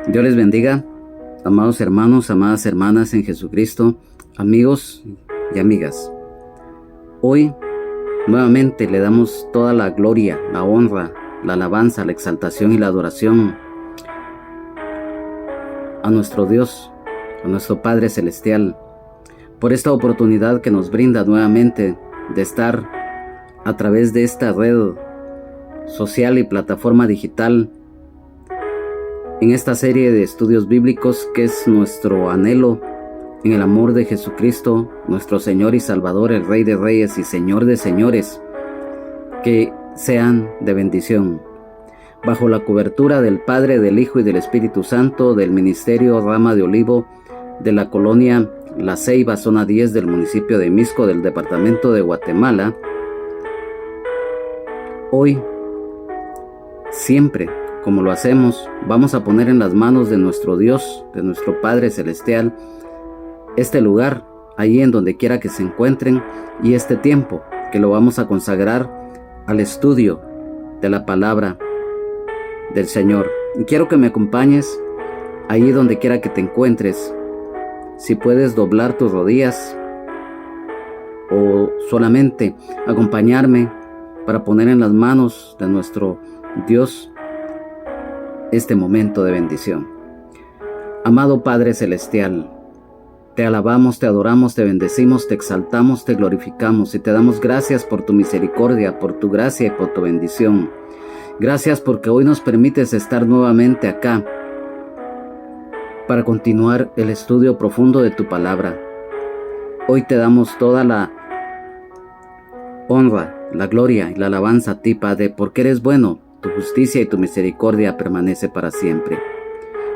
Dios les bendiga, amados hermanos, amadas hermanas en Jesucristo, amigos y amigas. Hoy nuevamente le damos toda la gloria, la honra, la alabanza, la exaltación y la adoración a nuestro Dios, a nuestro Padre Celestial, por esta oportunidad que nos brinda nuevamente de estar a través de esta red social y plataforma digital en esta serie de estudios bíblicos que es nuestro anhelo en el amor de Jesucristo, nuestro Señor y Salvador, el Rey de Reyes y Señor de Señores, que sean de bendición. Bajo la cobertura del Padre, del Hijo y del Espíritu Santo, del Ministerio Rama de Olivo, de la colonia La Ceiba, zona 10 del municipio de Misco, del departamento de Guatemala, hoy, siempre, como lo hacemos, vamos a poner en las manos de nuestro Dios, de nuestro Padre Celestial, este lugar, allí en donde quiera que se encuentren, y este tiempo que lo vamos a consagrar al estudio de la palabra del Señor. Y quiero que me acompañes allí donde quiera que te encuentres. Si puedes doblar tus rodillas o solamente acompañarme para poner en las manos de nuestro Dios este momento de bendición. Amado Padre Celestial, te alabamos, te adoramos, te bendecimos, te exaltamos, te glorificamos y te damos gracias por tu misericordia, por tu gracia y por tu bendición. Gracias porque hoy nos permites estar nuevamente acá para continuar el estudio profundo de tu palabra. Hoy te damos toda la honra, la gloria y la alabanza a ti, Padre, porque eres bueno. Tu justicia y tu misericordia permanece para siempre.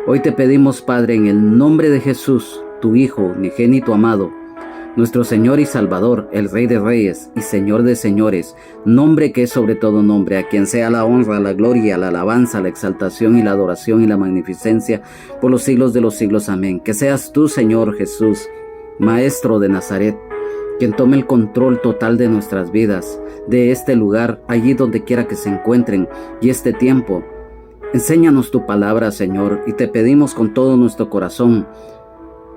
Hoy te pedimos, Padre, en el nombre de Jesús, tu Hijo, unigénito amado, nuestro Señor y Salvador, el Rey de Reyes y Señor de Señores, nombre que es sobre todo nombre, a quien sea la honra, la gloria, la alabanza, la exaltación y la adoración y la magnificencia por los siglos de los siglos. Amén. Que seas tú, Señor Jesús, Maestro de Nazaret, quien tome el control total de nuestras vidas, de este lugar, allí donde quiera que se encuentren, y este tiempo. Enséñanos tu palabra, Señor, y te pedimos con todo nuestro corazón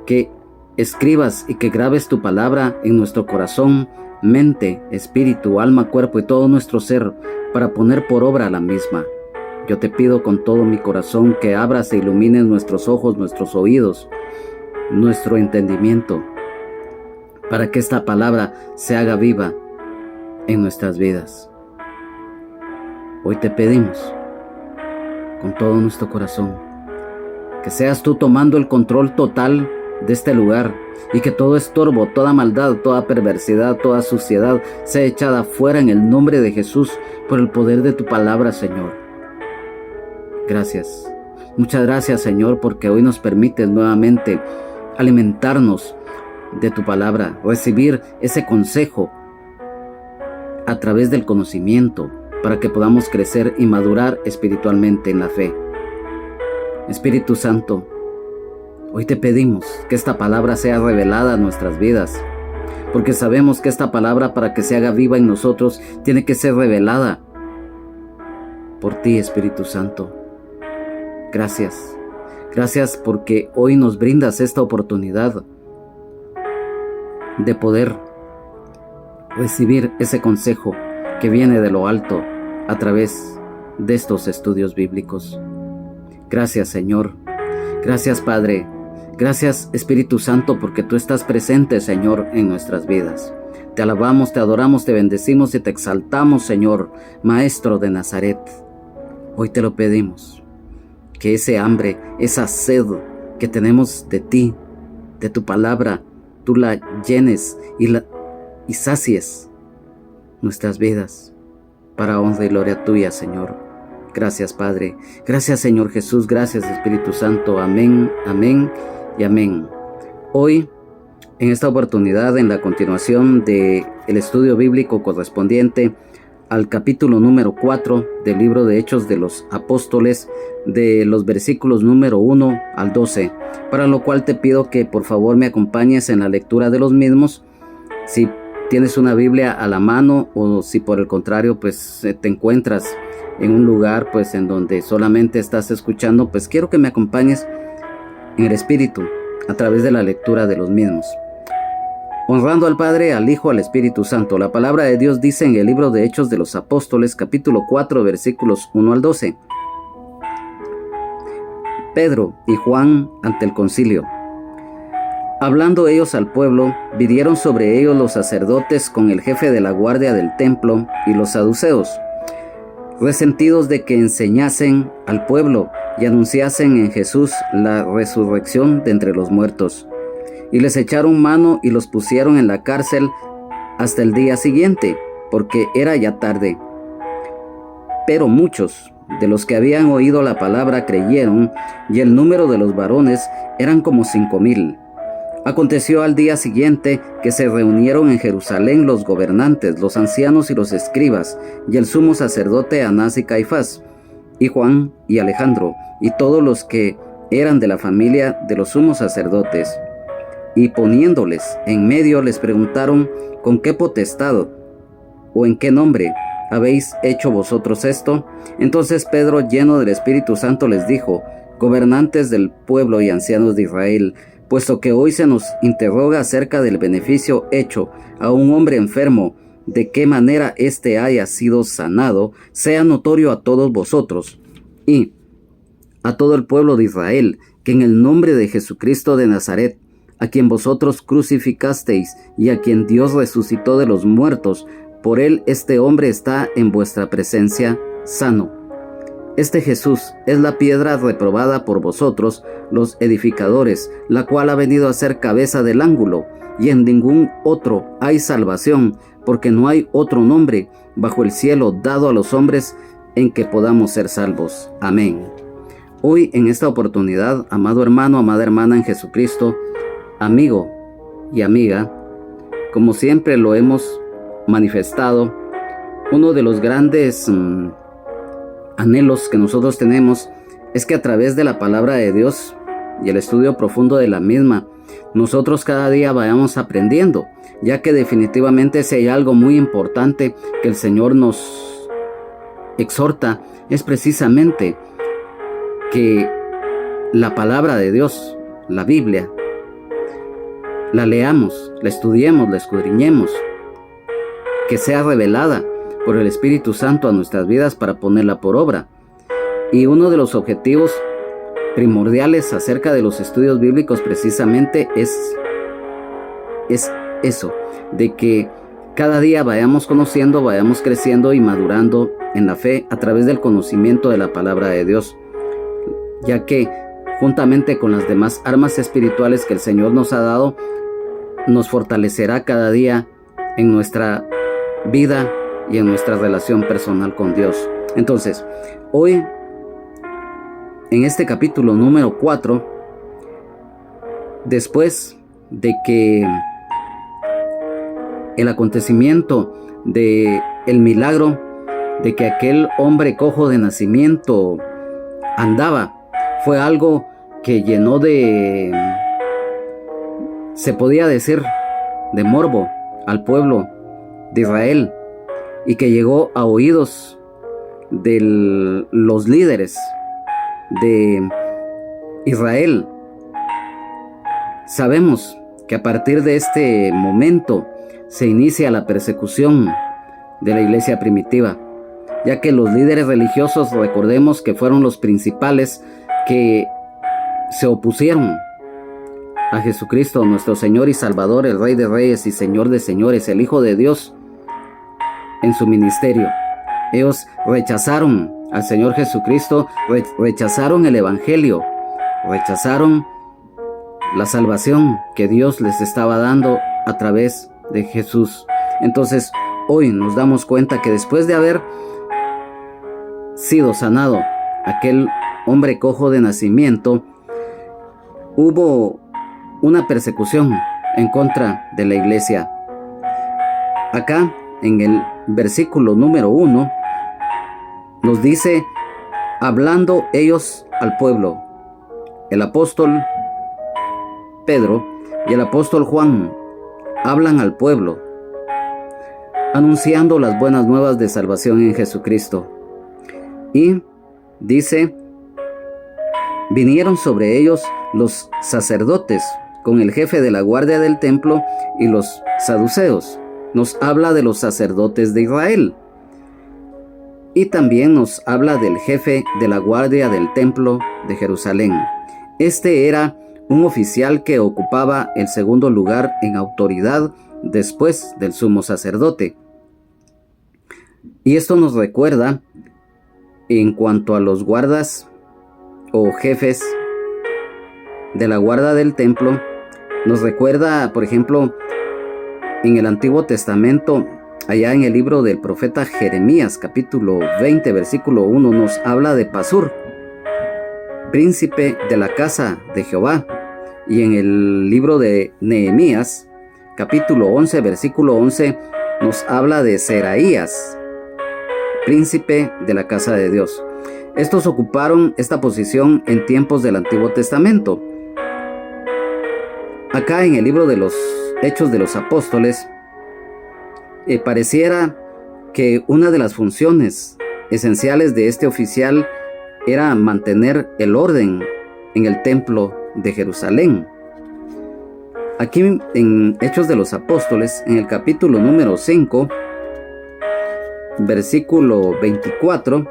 que escribas y que grabes tu palabra en nuestro corazón, mente, espíritu, alma, cuerpo y todo nuestro ser, para poner por obra la misma. Yo te pido con todo mi corazón que abras e ilumines nuestros ojos, nuestros oídos, nuestro entendimiento, para que esta palabra se haga viva en nuestras vidas. Hoy te pedimos con todo nuestro corazón que seas tú tomando el control total de este lugar y que todo estorbo, toda maldad, toda perversidad, toda suciedad sea echada fuera en el nombre de Jesús por el poder de tu palabra, Señor. Gracias. Muchas gracias, Señor, porque hoy nos permites nuevamente alimentarnos de tu palabra, recibir ese consejo a través del conocimiento para que podamos crecer y madurar espiritualmente en la fe. Espíritu Santo, hoy te pedimos que esta palabra sea revelada a nuestras vidas, porque sabemos que esta palabra, para que se haga viva en nosotros, tiene que ser revelada por ti, Espíritu Santo. Gracias. Gracias porque hoy nos brindas esta oportunidad de poder recibir ese consejo que viene de lo alto a través de estos estudios bíblicos. Gracias, Señor. Gracias, Padre. Gracias, Espíritu Santo, porque tú estás presente, Señor, en nuestras vidas. Te alabamos, te adoramos, te bendecimos y te exaltamos, Señor, Maestro de Nazaret. Hoy te lo pedimos, que ese hambre, esa sed que tenemos de ti, de tu palabra, tú la llenes y sacies nuestras vidas para honra y gloria tuya, Señor. Gracias, Padre. Gracias, Señor Jesús. Gracias, Espíritu Santo. Amén, amén y amén. Hoy, en esta oportunidad, en la continuación del estudio bíblico correspondiente al capítulo número 4 del libro de Hechos de los Apóstoles, de los versículos número 1 al 12, para lo cual te pido que por favor me acompañes en la lectura de los mismos. Si tienes una Biblia a la mano o si por el contrario pues te encuentras en un lugar pues en donde solamente estás escuchando, pues quiero que me acompañes en el Espíritu a través de la lectura de los mismos. Honrando al Padre, al Hijo, al Espíritu Santo. La palabra de Dios dice en el libro de Hechos de los Apóstoles, capítulo 4, versículos 1 al 12. Pedro y Juan ante el concilio. Hablando ellos al pueblo, vinieron sobre ellos los sacerdotes con el jefe de la guardia del templo y los saduceos, resentidos de que enseñasen al pueblo y anunciasen en Jesús la resurrección de entre los muertos. Y les echaron mano y los pusieron en la cárcel hasta el día siguiente, porque era ya tarde. Pero muchos de los que habían oído la palabra creyeron, y el número de los varones eran como 5,000. Aconteció al día siguiente que se reunieron en Jerusalén los gobernantes, los ancianos y los escribas, y el sumo sacerdote Anás y Caifás, y Juan y Alejandro, y todos los que eran de la familia de los sumos sacerdotes. Y poniéndoles en medio les preguntaron: ¿con qué potestad o en qué nombre habéis hecho vosotros esto? Entonces Pedro, lleno del Espíritu Santo, les dijo: gobernantes del pueblo y ancianos de Israel, puesto que hoy se nos interroga acerca del beneficio hecho a un hombre enfermo, de qué manera éste haya sido sanado, sea notorio a todos vosotros y a todo el pueblo de Israel, que en el nombre de Jesucristo de Nazaret, a quien vosotros crucificasteis y a quien Dios resucitó de los muertos, por él este hombre está en vuestra presencia sano. Este Jesús es la piedra reprobada por vosotros, los edificadores, la cual ha venido a ser cabeza del ángulo, y en ningún otro hay salvación, porque no hay otro nombre bajo el cielo dado a los hombres en que podamos ser salvos. Amén. Hoy, en esta oportunidad, amado hermano, amada hermana en Jesucristo, amigo y amiga, como siempre lo hemos manifestado, uno de los grandes anhelos que nosotros tenemos es que a través de la palabra de Dios y el estudio profundo de la misma, nosotros cada día vayamos aprendiendo, ya que definitivamente si hay algo muy importante que el Señor nos exhorta, es precisamente que la palabra de Dios, la Biblia, la leamos, la estudiemos, la escudriñemos, que sea revelada por el Espíritu Santo a nuestras vidas para ponerla por obra. Y uno de los objetivos primordiales acerca de los estudios bíblicos precisamente es eso, de que cada día vayamos conociendo, vayamos creciendo y madurando en la fe a través del conocimiento de la palabra de Dios, ya que juntamente con las demás armas espirituales que el Señor nos ha dado, nos fortalecerá cada día en nuestra vida y en nuestra relación personal con Dios. Entonces, hoy, en este capítulo número 4, después de que el acontecimiento de el milagro de que aquel hombre cojo de nacimiento andaba, fue algo que llenó de, se podía decir, de morbo al pueblo de Israel, y que llegó a oídos de los líderes de Israel. Sabemos que a partir de este momento se inicia la persecución de la iglesia primitiva, ya que los líderes religiosos, recordemos que fueron los principales que se opusieron a Jesucristo, nuestro Señor y Salvador, el Rey de Reyes y Señor de Señores, el Hijo de Dios, en su ministerio. Ellos rechazaron al Señor Jesucristo, rechazaron el Evangelio, rechazaron la salvación que Dios les estaba dando a través de Jesús. Entonces, hoy nos damos cuenta que después de haber sido sanado aquel hombre cojo de nacimiento, hubo una persecución en contra de la iglesia. Acá, en el versículo número 1, nos dice: hablando ellos al pueblo, el apóstol Pedro y el apóstol Juan hablan al pueblo, anunciando las buenas nuevas de salvación en Jesucristo. Y dice, vinieron sobre ellos los sacerdotes con el jefe de la guardia del templo y los saduceos. Nos habla de los sacerdotes de Israel. Y también nos habla del jefe de la guardia del templo de Jerusalén. Este era un oficial que ocupaba el segundo lugar en autoridad después del sumo sacerdote. Y esto nos recuerda, en cuanto a los guardas o jefes de la guarda del templo, nos recuerda, por ejemplo, en el Antiguo Testamento, allá en el libro del profeta Jeremías, capítulo 20, versículo 1, nos habla de Pasur, príncipe de la casa de Jehová. Y en el libro de Nehemías, capítulo 11, versículo 11, nos habla de Seraías, príncipe de la casa de Dios. Estos ocuparon esta posición en tiempos del Antiguo Testamento. Acá en el libro de los Hechos de los Apóstoles, pareciera que una de las funciones esenciales de este oficial era mantener el orden en el templo de Jerusalén. Aquí en Hechos de los Apóstoles, en el capítulo número 5, versículo 24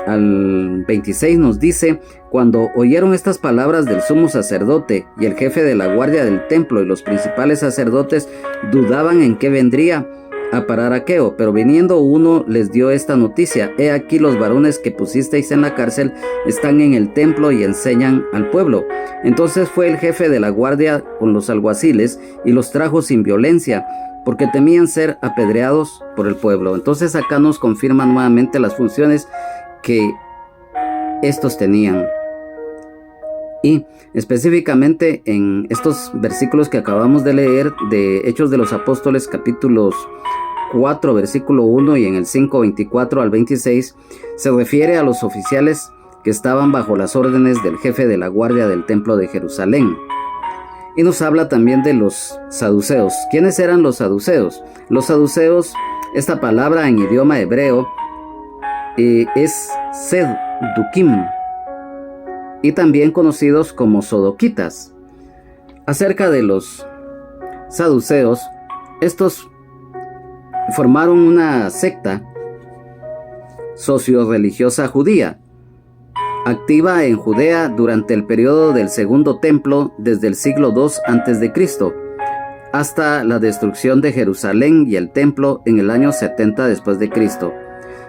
al 26 nos dice: cuando oyeron estas palabras del sumo sacerdote y el jefe de la guardia del templo y los principales sacerdotes dudaban en qué vendría a parar aquello, pero viniendo uno les dio esta noticia: he aquí los varones que pusisteis en la cárcel están en el templo y enseñan al pueblo. Entonces fue el jefe de la guardia con los alguaciles y los trajo sin violencia, porque temían ser apedreados por el pueblo. Entonces acá nos confirman nuevamente las funciones que estos tenían. Y específicamente en estos versículos que acabamos de leer de Hechos de los Apóstoles, capítulos 4, versículo 1 y en el 5, 24 al 26, se refiere a los oficiales que estaban bajo las órdenes del jefe de la guardia del templo de Jerusalén. Y nos habla también de los saduceos. ¿Quiénes eran los saduceos? Los saduceos, esta palabra en idioma hebreo es Sedukim, y también conocidos como sodoquitas. Acerca de los saduceos, estos formaron una secta socio-religiosa judía, activa en Judea durante el periodo del Segundo Templo desde el siglo II a.C. hasta la destrucción de Jerusalén y el templo en el año 70 después de Cristo.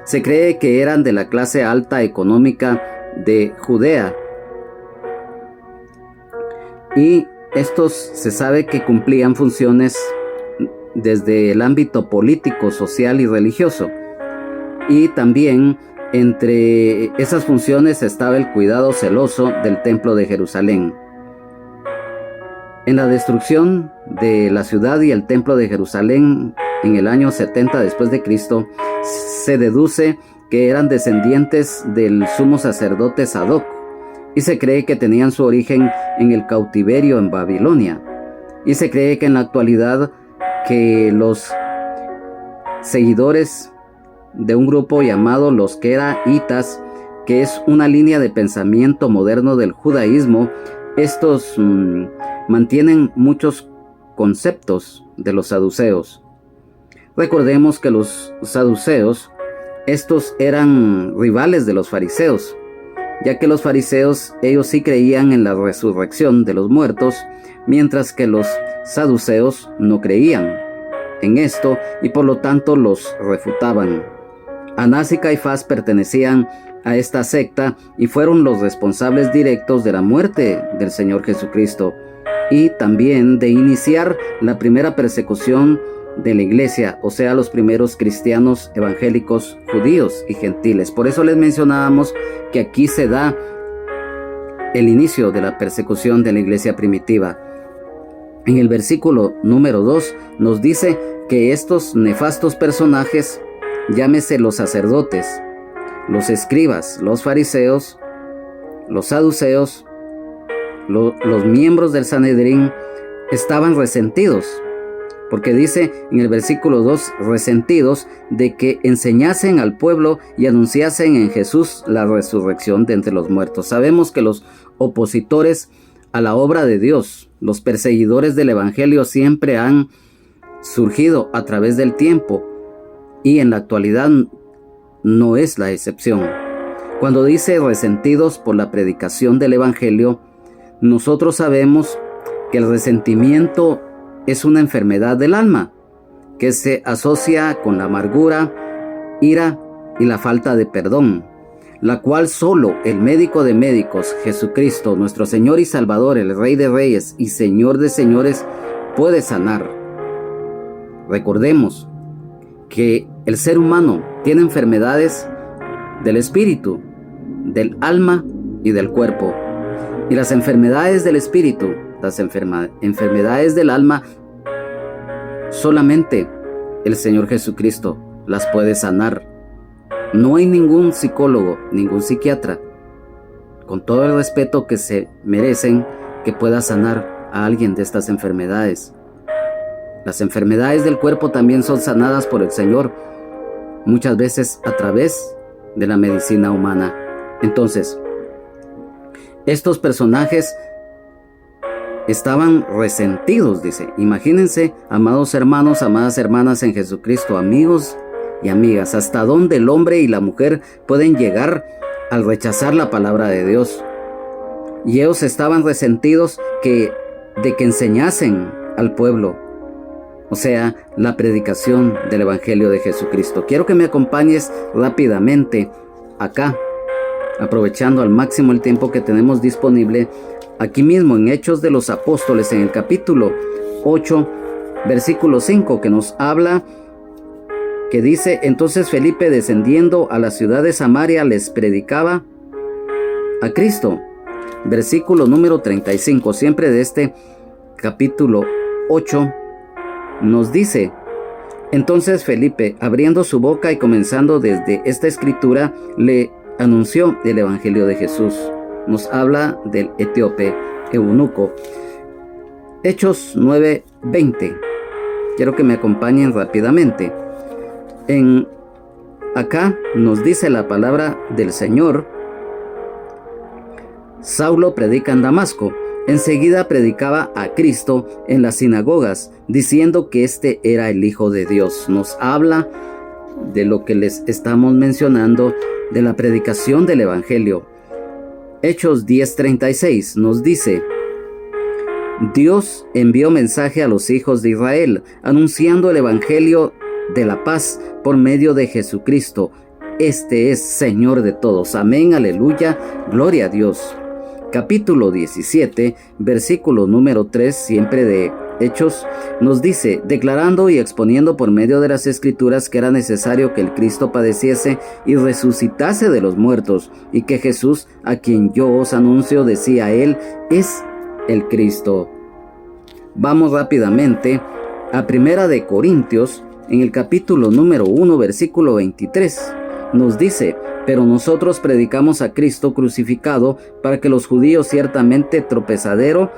Se cree que eran de la clase alta económica de Judea, y estos se sabe que cumplían funciones desde el ámbito político, social y religioso. Y también entre esas funciones estaba el cuidado celoso del templo de Jerusalén. En la destrucción de la ciudad y el templo de Jerusalén en el año 70 después de Cristo, se deduce que eran descendientes del sumo sacerdote Sadoc, y se cree que tenían su origen en el cautiverio en Babilonia. Y se cree que en la actualidad que los seguidores de un grupo llamado los Queraitas, que es una línea de pensamiento moderno del judaísmo, estos mantienen muchos conceptos de los saduceos. Recordemos que los saduceos, estos eran rivales de los fariseos, ya que los fariseos, ellos sí creían en la resurrección de los muertos, mientras que los saduceos no creían en esto y por lo tanto los refutaban. Anás y Caifás pertenecían a esta secta y fueron los responsables directos de la muerte del Señor Jesucristo y también de iniciar la primera persecución de la iglesia, o sea, los primeros cristianos evangélicos judíos y gentiles. Por eso les mencionábamos que aquí se da el inicio de la persecución de la iglesia primitiva. En el versículo número 2 nos dice que estos nefastos personajes, llámese los sacerdotes, los escribas, los fariseos, los saduceos, los miembros del Sanedrín, estaban resentidos porque dice en el versículo 2, resentidos de que enseñasen al pueblo y anunciasen en Jesús la resurrección de entre los muertos. Sabemos que los opositores a la obra de Dios, los perseguidores del Evangelio, siempre han surgido a través del tiempo y en la actualidad no es la excepción. Cuando dice resentidos por la predicación del Evangelio, nosotros sabemos que el resentimiento es una enfermedad del alma que se asocia con la amargura, ira y la falta de perdón, la cual solo el médico de médicos, Jesucristo, nuestro Señor y Salvador, el Rey de Reyes y Señor de Señores, puede sanar. Recordemos que el ser humano tiene enfermedades del espíritu, del alma y del cuerpo. Y las enfermedades del espíritu, las enfermedades del alma, solamente el Señor Jesucristo las puede sanar. No hay ningún psicólogo, ningún psiquiatra, con todo el respeto que se merecen, que pueda sanar a alguien de estas enfermedades. Las enfermedades del cuerpo también son sanadas por el Señor, muchas veces a través de la medicina humana. Entonces, estos personajes estaban resentidos, dice. Imagínense, amados hermanos, amadas hermanas en Jesucristo, amigos y amigas, hasta dónde el hombre y la mujer pueden llegar al rechazar la palabra de Dios. Y ellos estaban resentidos de que enseñasen al pueblo, o sea, la predicación del Evangelio de Jesucristo. Quiero que me acompañes rápidamente acá, aprovechando al máximo el tiempo que tenemos disponible, aquí mismo en Hechos de los Apóstoles, en el capítulo 8, versículo 5, que nos habla, que dice: entonces Felipe, descendiendo a la ciudad de Samaria, les predicaba a Cristo. Versículo número 35, siempre de este capítulo 8, nos dice: entonces Felipe, abriendo su boca y comenzando desde esta escritura, le anunció el Evangelio de Jesús. Nos habla del etíope eunuco. Hechos 9:20. Quiero que me acompañen rápidamente. Acá nos dice la palabra del Señor: Saulo predica en Damasco. Enseguida predicaba a Cristo en las sinagogas, diciendo que este era el Hijo de Dios. Nos habla de lo que les estamos mencionando, de la predicación del Evangelio. Hechos 10:36 nos dice: Dios envió mensaje a los hijos de Israel, anunciando el Evangelio de la paz por medio de Jesucristo. Este es Señor de todos. Amén, aleluya, gloria a Dios. Capítulo 17, versículo número 3, siempre de Hechos, nos dice: declarando y exponiendo por medio de las Escrituras que era necesario que el Cristo padeciese y resucitase de los muertos, y que Jesús, a quien yo os anuncio, decía él, es el Cristo. Vamos rápidamente a Primera de Corintios, en el capítulo número 1, versículo 23. Nos dice: pero nosotros predicamos a Cristo crucificado, para que los judíos ciertamente tropezadero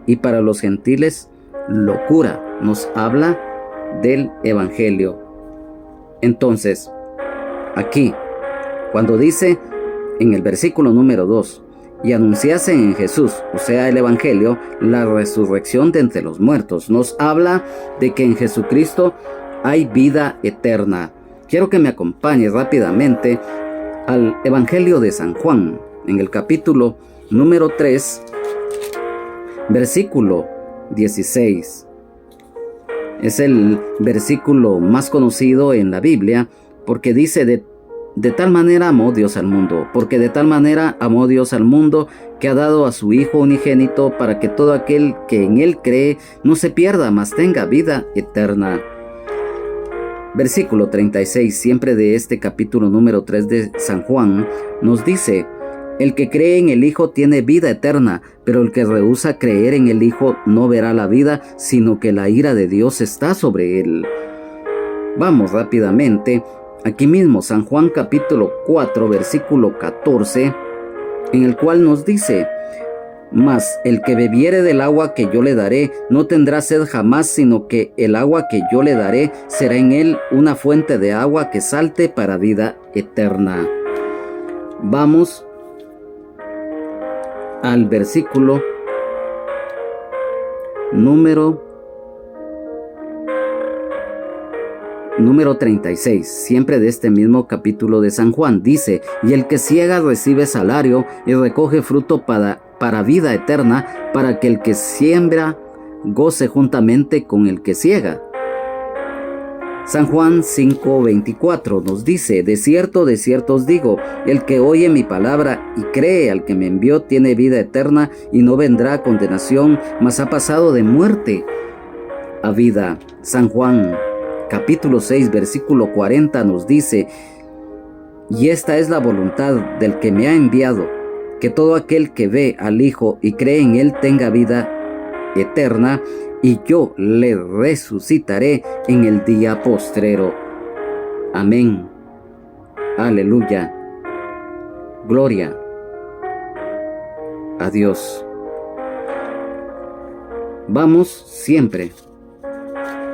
y para los gentiles locura. Nos habla del Evangelio. Entonces, aquí, cuando dice en el versículo número 2, y anunciasen en Jesús, o sea el Evangelio, la resurrección de entre los muertos, nos habla de que en Jesucristo hay vida eterna. Quiero que me acompañe rápidamente al Evangelio de San Juan, en el capítulo número 3, versículo 16. Es el versículo más conocido en la Biblia, porque dice: de tal manera amó Dios al mundo, porque de tal manera amó Dios al mundo, que ha dado a su Hijo unigénito, para que todo aquel que en él cree no se pierda, mas tenga vida eterna. Versículo 36, siempre de este capítulo número 3 de San Juan, nos dice: el que cree en el Hijo tiene vida eterna, pero el que rehúsa creer en el Hijo no verá la vida, sino que la ira de Dios está sobre él. Vamos rápidamente, aquí mismo San Juan capítulo 4, versículo 14, en el cual nos dice: Mas el que bebiere del agua que yo le daré, no tendrá sed jamás, sino que el agua que yo le daré será en él una fuente de agua que salte para vida eterna. Vamos al versículo número 36, siempre de este mismo capítulo de San Juan. Dice: y el que ciega recibe salario y recoge fruto para vida eterna, para que el que siembra goce juntamente con el que ciega. San Juan 5:24 nos dice: de cierto os digo, el que oye mi palabra y cree al que me envió tiene vida eterna y no vendrá a condenación, mas ha pasado de muerte a vida. San Juan capítulo 6 versículo 40 nos dice: y esta es la voluntad del que me ha enviado, que todo aquel que ve al Hijo y cree en él tenga vida eterna, y yo le resucitaré en el día postrero. Amén. Aleluya. Gloria a Dios. Vamos siempre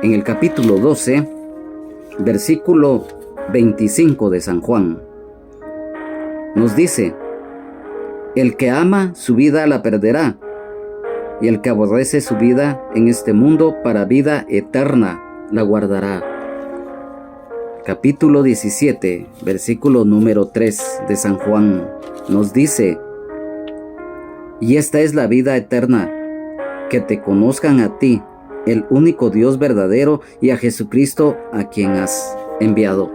en el capítulo 12, versículo 25 de San Juan. Nos dice: el que ama su vida la perderá, y el que aborrece su vida en este mundo para vida eterna la guardará. Capítulo 17, versículo número 3 de San Juan nos dice: y esta es la vida eterna, que te conozcan a ti, el único Dios verdadero, y a Jesucristo a quien has enviado.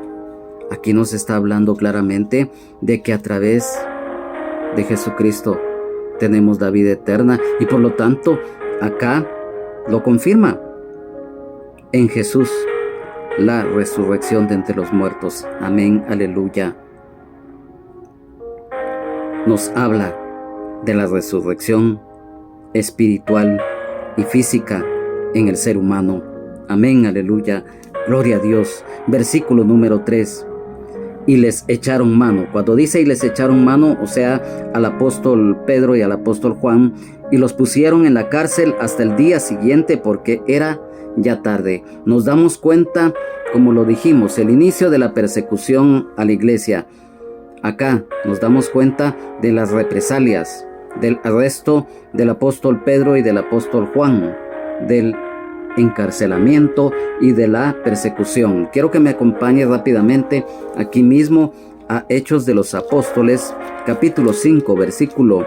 Aquí nos está hablando claramente de que a través de Jesucristo tenemos la vida eterna, y por lo tanto acá lo confirma en Jesús la resurrección de entre los muertos. Amén, aleluya. Nos habla de la resurrección espiritual y física en el ser humano. Amén, aleluya, gloria a Dios. Versículo número 3. Y les echaron mano. Cuando dice y les echaron mano, o sea, al apóstol Pedro y al apóstol Juan, y los pusieron en la cárcel hasta el día siguiente, porque era ya tarde. Nos damos cuenta, como lo dijimos, el inicio de la persecución a la iglesia. Acá nos damos cuenta de las represalias, del arresto del apóstol Pedro y del apóstol Juan, del encarcelamiento y de la persecución. Quiero que me acompañe rápidamente aquí mismo a Hechos de los Apóstoles, capítulo 5, versículo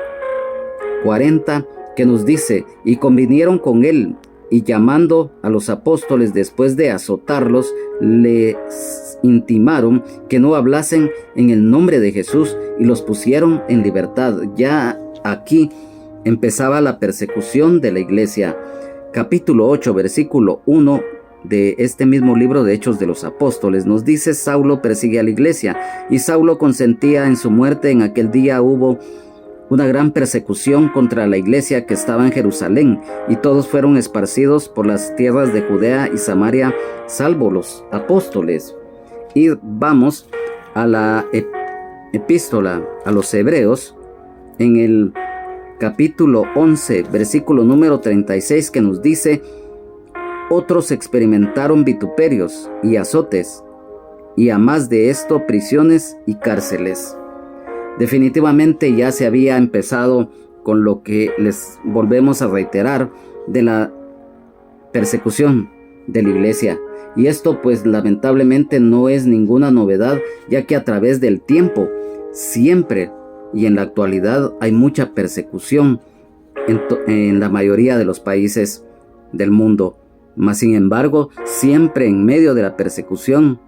40, que nos dice: y convinieron con él, y llamando a los apóstoles después de azotarlos, les intimaron que no hablasen en el nombre de Jesús, y los pusieron en libertad. Ya aquí empezaba la persecución de la iglesia. Capítulo 8, versículo 1 de este mismo libro de Hechos de los Apóstoles nos dice: Saulo persigue a la iglesia, y Saulo consentía en su muerte. En aquel día hubo una gran persecución contra la iglesia que estaba en Jerusalén, y todos fueron esparcidos por las tierras de Judea y Samaria, salvo los apóstoles. Y vamos a la epístola a los Hebreos, en el capítulo 11, versículo número 36, que nos dice: otros experimentaron vituperios y azotes, y a más de esto prisiones y cárceles. Definitivamente ya se había empezado con lo que les volvemos a reiterar de la persecución de la iglesia. Y esto pues lamentablemente no es ninguna novedad, ya que a través del tiempo siempre y en la actualidad hay mucha persecución en la mayoría de los países del mundo. Mas sin embargo, siempre en medio de la persecución,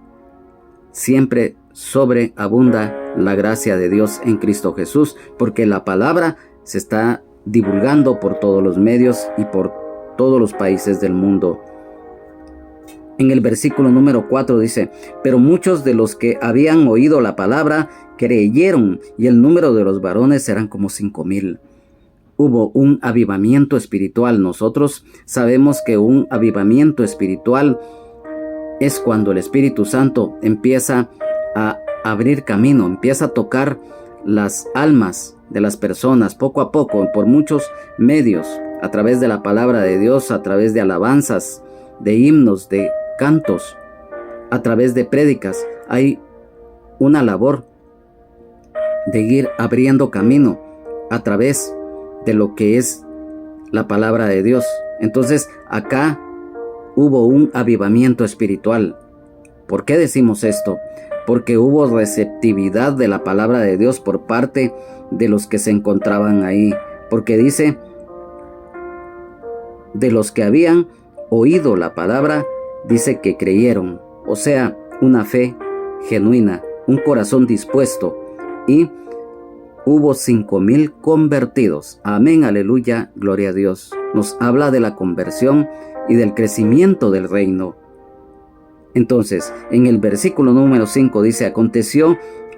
siempre sobreabunda la gracia de Dios en Cristo Jesús, porque la palabra se está divulgando por todos los medios y por todos los países del mundo. En el versículo número 4 dice: pero muchos de los que habían oído la palabra creyeron, y el número de los varones eran como 5,000. Hubo un avivamiento espiritual. Nosotros sabemos que un avivamiento espiritual es cuando el Espíritu Santo empieza a abrir camino, empieza a tocar las almas de las personas poco a poco, por muchos medios, a través de la palabra de Dios, a través de alabanzas, de himnos, de cantos, a través de prédicas. Hay una labor de ir abriendo camino a través de lo que es la palabra de Dios. Entonces acá hubo un avivamiento espiritual. ¿Por qué decimos esto? Porque hubo receptividad de la palabra de Dios por parte de los que se encontraban ahí. Porque dice, de los que habían oído la palabra, dice que creyeron. O sea, una fe genuina, un corazón dispuesto. Y hubo 5,000 convertidos. Amén, aleluya, gloria a Dios. Nos habla de la conversión y del crecimiento del reino. Entonces, en el versículo número 5 dice, aconteció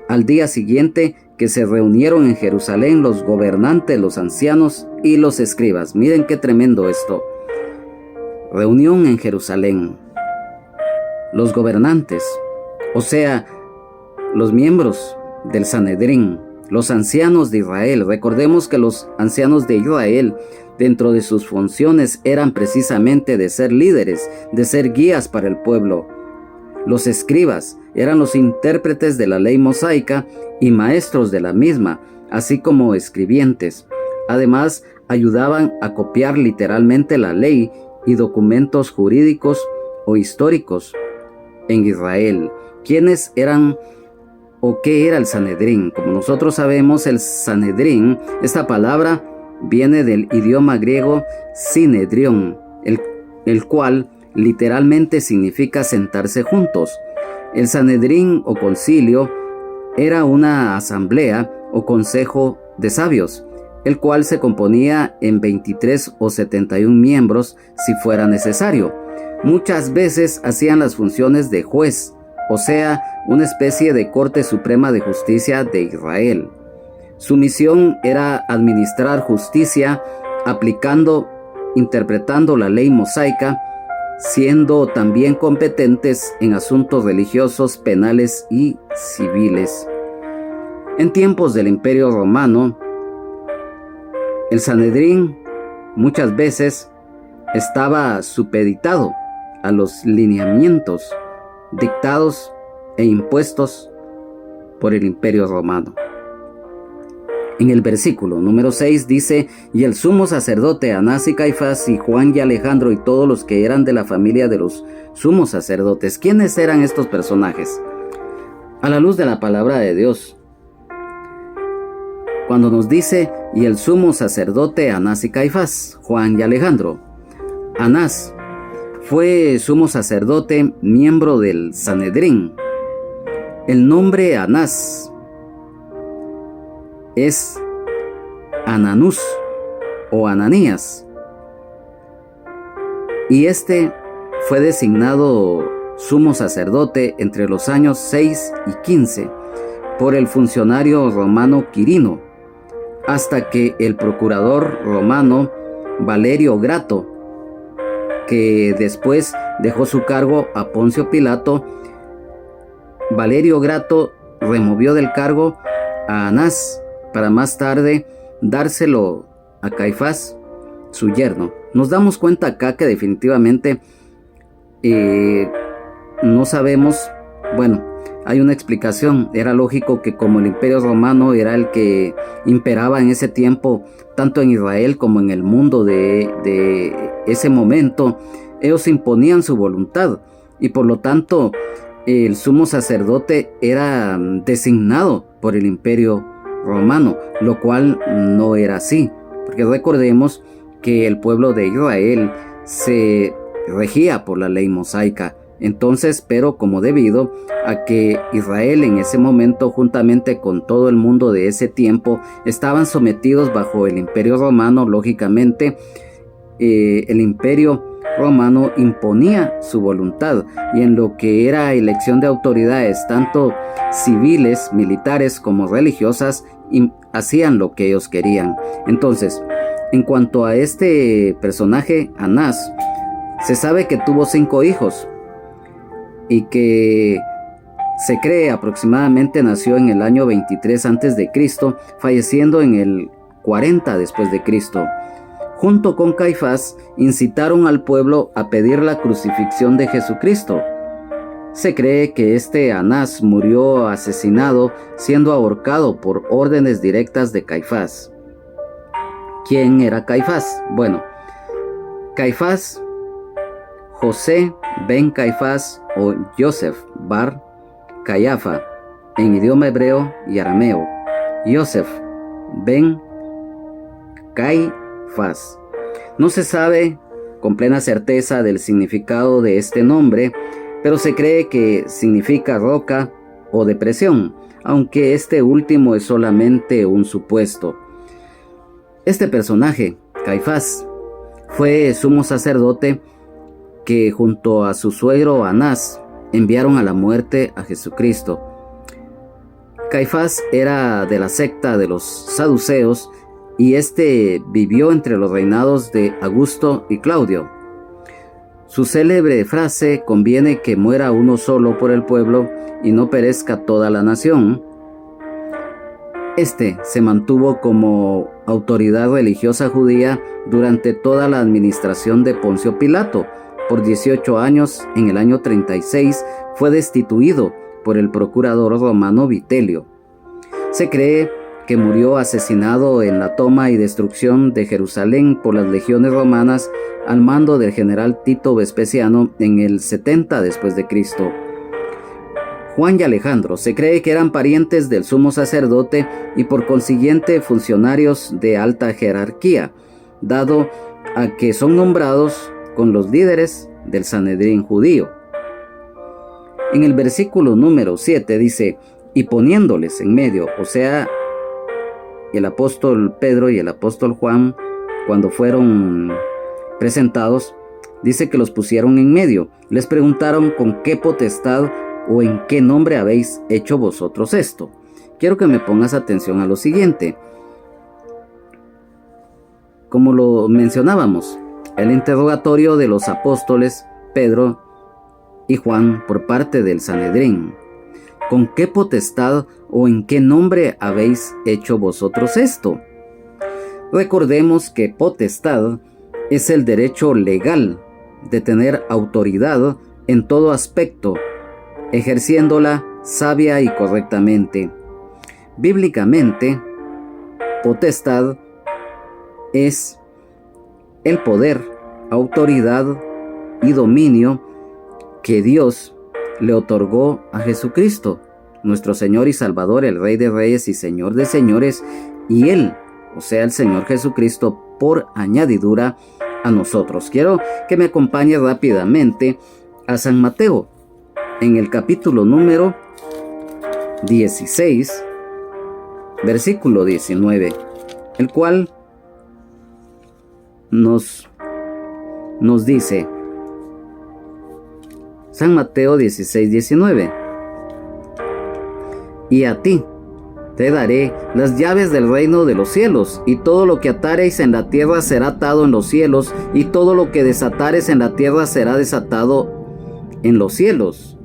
al día siguiente que se reunieron en Jerusalén los gobernantes, los ancianos y los escribas. Miren qué tremendo esto. Reunión en Jerusalén. Los gobernantes, o sea, los miembros del Sanedrín, los ancianos de Israel. Recordemos que los ancianos de Israel, dentro de sus funciones, eran precisamente de ser líderes, de ser guías para el pueblo. Los escribas eran los intérpretes de la ley mosaica y maestros de la misma, así como escribientes. Además, ayudaban a copiar literalmente la ley y documentos jurídicos o históricos en Israel. ¿Quiénes eran o qué era el Sanedrín? Como nosotros sabemos, el Sanedrín, esta palabra viene del idioma griego Sinedrión, el cual literalmente significa sentarse juntos. El Sanedrín o concilio era una asamblea o consejo de sabios, el cual se componía en 23 o 71 miembros si fuera necesario. Muchas veces hacían las funciones de juez, o sea, una especie de Corte Suprema de Justicia de Israel. Su misión era administrar justicia, interpretando la ley mosaica, siendo también competentes en asuntos religiosos, penales y civiles. En tiempos del Imperio Romano, el Sanedrín muchas veces estaba supeditado a los lineamientos dictados e impuestos por el Imperio Romano. En el versículo número 6 dice, y el sumo sacerdote Anás y Caifás y Juan y Alejandro y todos los que eran de la familia de los sumos sacerdotes. ¿Quiénes eran estos personajes? A la luz de la palabra de Dios, cuando nos dice, y el sumo sacerdote Anás y Caifás, Juan y Alejandro. Anás fue sumo sacerdote, miembro del Sanedrín. El nombre Anás es Ananús o Ananías, y este fue designado sumo sacerdote entre los años 6 y 15 por el funcionario romano Quirino, hasta que el procurador romano Valerio Grato, que después dejó su cargo a Poncio Pilato, Valerio Grato removió del cargo a Anás para más tarde dárselo a Caifás, su yerno. Nos damos cuenta acá que definitivamente no sabemos, bueno, hay una explicación. Era lógico que como el Imperio Romano era el que imperaba en ese tiempo, tanto en Israel como en el mundo de ese momento, ellos imponían su voluntad y por lo tanto el sumo sacerdote era designado por el Imperio Romano, lo cual no era así, porque recordemos que el pueblo de Israel se regía por la ley mosaica. Entonces, pero como debido a que Israel en ese momento, juntamente con todo el mundo de ese tiempo, estaban sometidos bajo el Imperio Romano, lógicamente, el Imperio Romano imponía su voluntad, y en lo que era elección de autoridades, tanto civiles, militares como religiosas, hacían lo que ellos querían. Entonces, en cuanto a este personaje, Anás, se sabe que tuvo 5 hijos y que Se cree aproximadamente nació en el año 23 a.C., falleciendo en el 40 después de Cristo. Junto con Caifás, incitaron al pueblo a pedir la crucifixión de Jesucristo. Se cree que Anás murió asesinado siendo ahorcado por órdenes directas de Caifás. ¿Quién era Caifás? Bueno, Caifás, José ben Caifás o Yosef bar Cayafa en idioma hebreo y arameo. Yosef ben Caifás. No se sabe con plena certeza del significado de este nombre, pero se cree que significa roca o depresión, aunque este último es solamente un supuesto. Este personaje, Caifás, fue sumo sacerdote que junto a su suegro Anás enviaron a la muerte a Jesucristo. Caifás era de la secta de los saduceos y vivió entre los reinados de Augusto y Claudio. Su célebre frase: conviene que muera uno solo por el pueblo y no perezca toda la nación. Se mantuvo como autoridad religiosa judía durante toda la administración de Poncio Pilato. Por 18 años, en el año 36, fue destituido por el procurador romano Vitelio. Se cree que murió asesinado en la toma y destrucción de Jerusalén por las legiones romanas al mando del general Tito Vespasiano en el 70 después de Cristo. Juan y Alejandro se cree que eran parientes del sumo sacerdote y por consiguiente funcionarios de alta jerarquía, dado a que son nombrados con los líderes del Sanedrín judío. En el versículo número 7 dice: y poniéndoles en medio, o sea, el apóstol Pedro y el apóstol Juan, cuando fueron presentados, dice que los pusieron en medio. Les preguntaron: ¿con qué potestad o en qué nombre habéis hecho vosotros esto? Quiero que me pongas atención a lo siguiente. Como lo mencionábamos, el interrogatorio de los apóstoles Pedro y Juan por parte del Sanedrín. ¿Con qué potestad o en qué nombre habéis hecho vosotros esto? Recordemos que potestad es el derecho legal de tener autoridad en todo aspecto, ejerciéndola sabia y correctamente. Bíblicamente, potestad es el poder, autoridad y dominio que Dios le otorgó a Jesucristo, nuestro Señor y Salvador, el Rey de Reyes y Señor de Señores, y Él, o sea, el Señor Jesucristo, por añadidura a nosotros. Quiero que me acompañe rápidamente a San Mateo, en el capítulo número 16, versículo 19, el cual nos dice, San Mateo 16, 19, y a ti te daré las llaves del reino de los cielos, y todo lo que atareis en la tierra será atado en los cielos, y todo lo que desatares en la tierra será desatado en los cielos.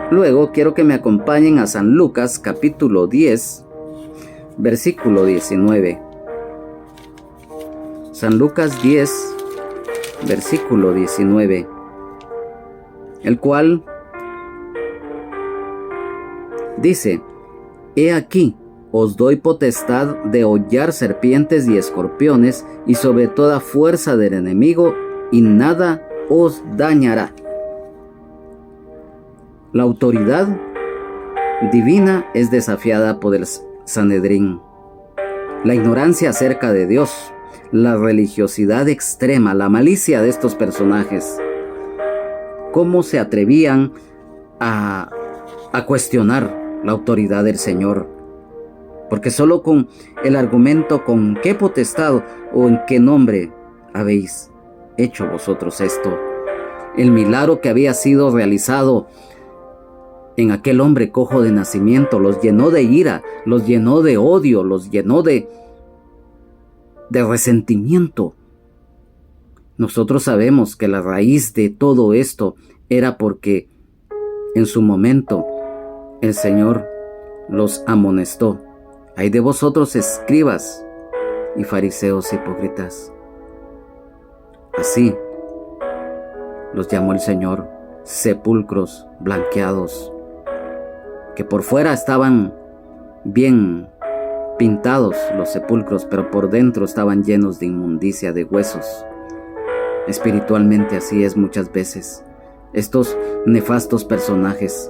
Luego quiero que me acompañen a San Lucas capítulo 10, versículo 19. San Lucas 10, versículo 19, el cual dice: he aquí, os doy potestad de hollar serpientes y escorpiones, y sobre toda fuerza del enemigo, y nada os dañará. La autoridad divina es desafiada por el Sanedrín. La ignorancia acerca de Dios, la religiosidad extrema, la malicia de estos personajes. ¿Cómo se atrevían a cuestionar la autoridad del Señor? Porque solo con el argumento ¿con qué potestad o en qué nombre habéis hecho vosotros esto? El milagro que había sido realizado en aquel hombre cojo de nacimiento los llenó de ira, los llenó de odio, los llenó de resentimiento. Nosotros sabemos que la raíz de todo esto era porque en su momento el Señor los amonestó: ay de vosotros, escribas y fariseos hipócritas. Así los llamó el Señor: sepulcros blanqueados, que por fuera estaban bien pintados los sepulcros, pero por dentro estaban llenos de inmundicia, de huesos. Espiritualmente así es muchas veces. Estos nefastos personajes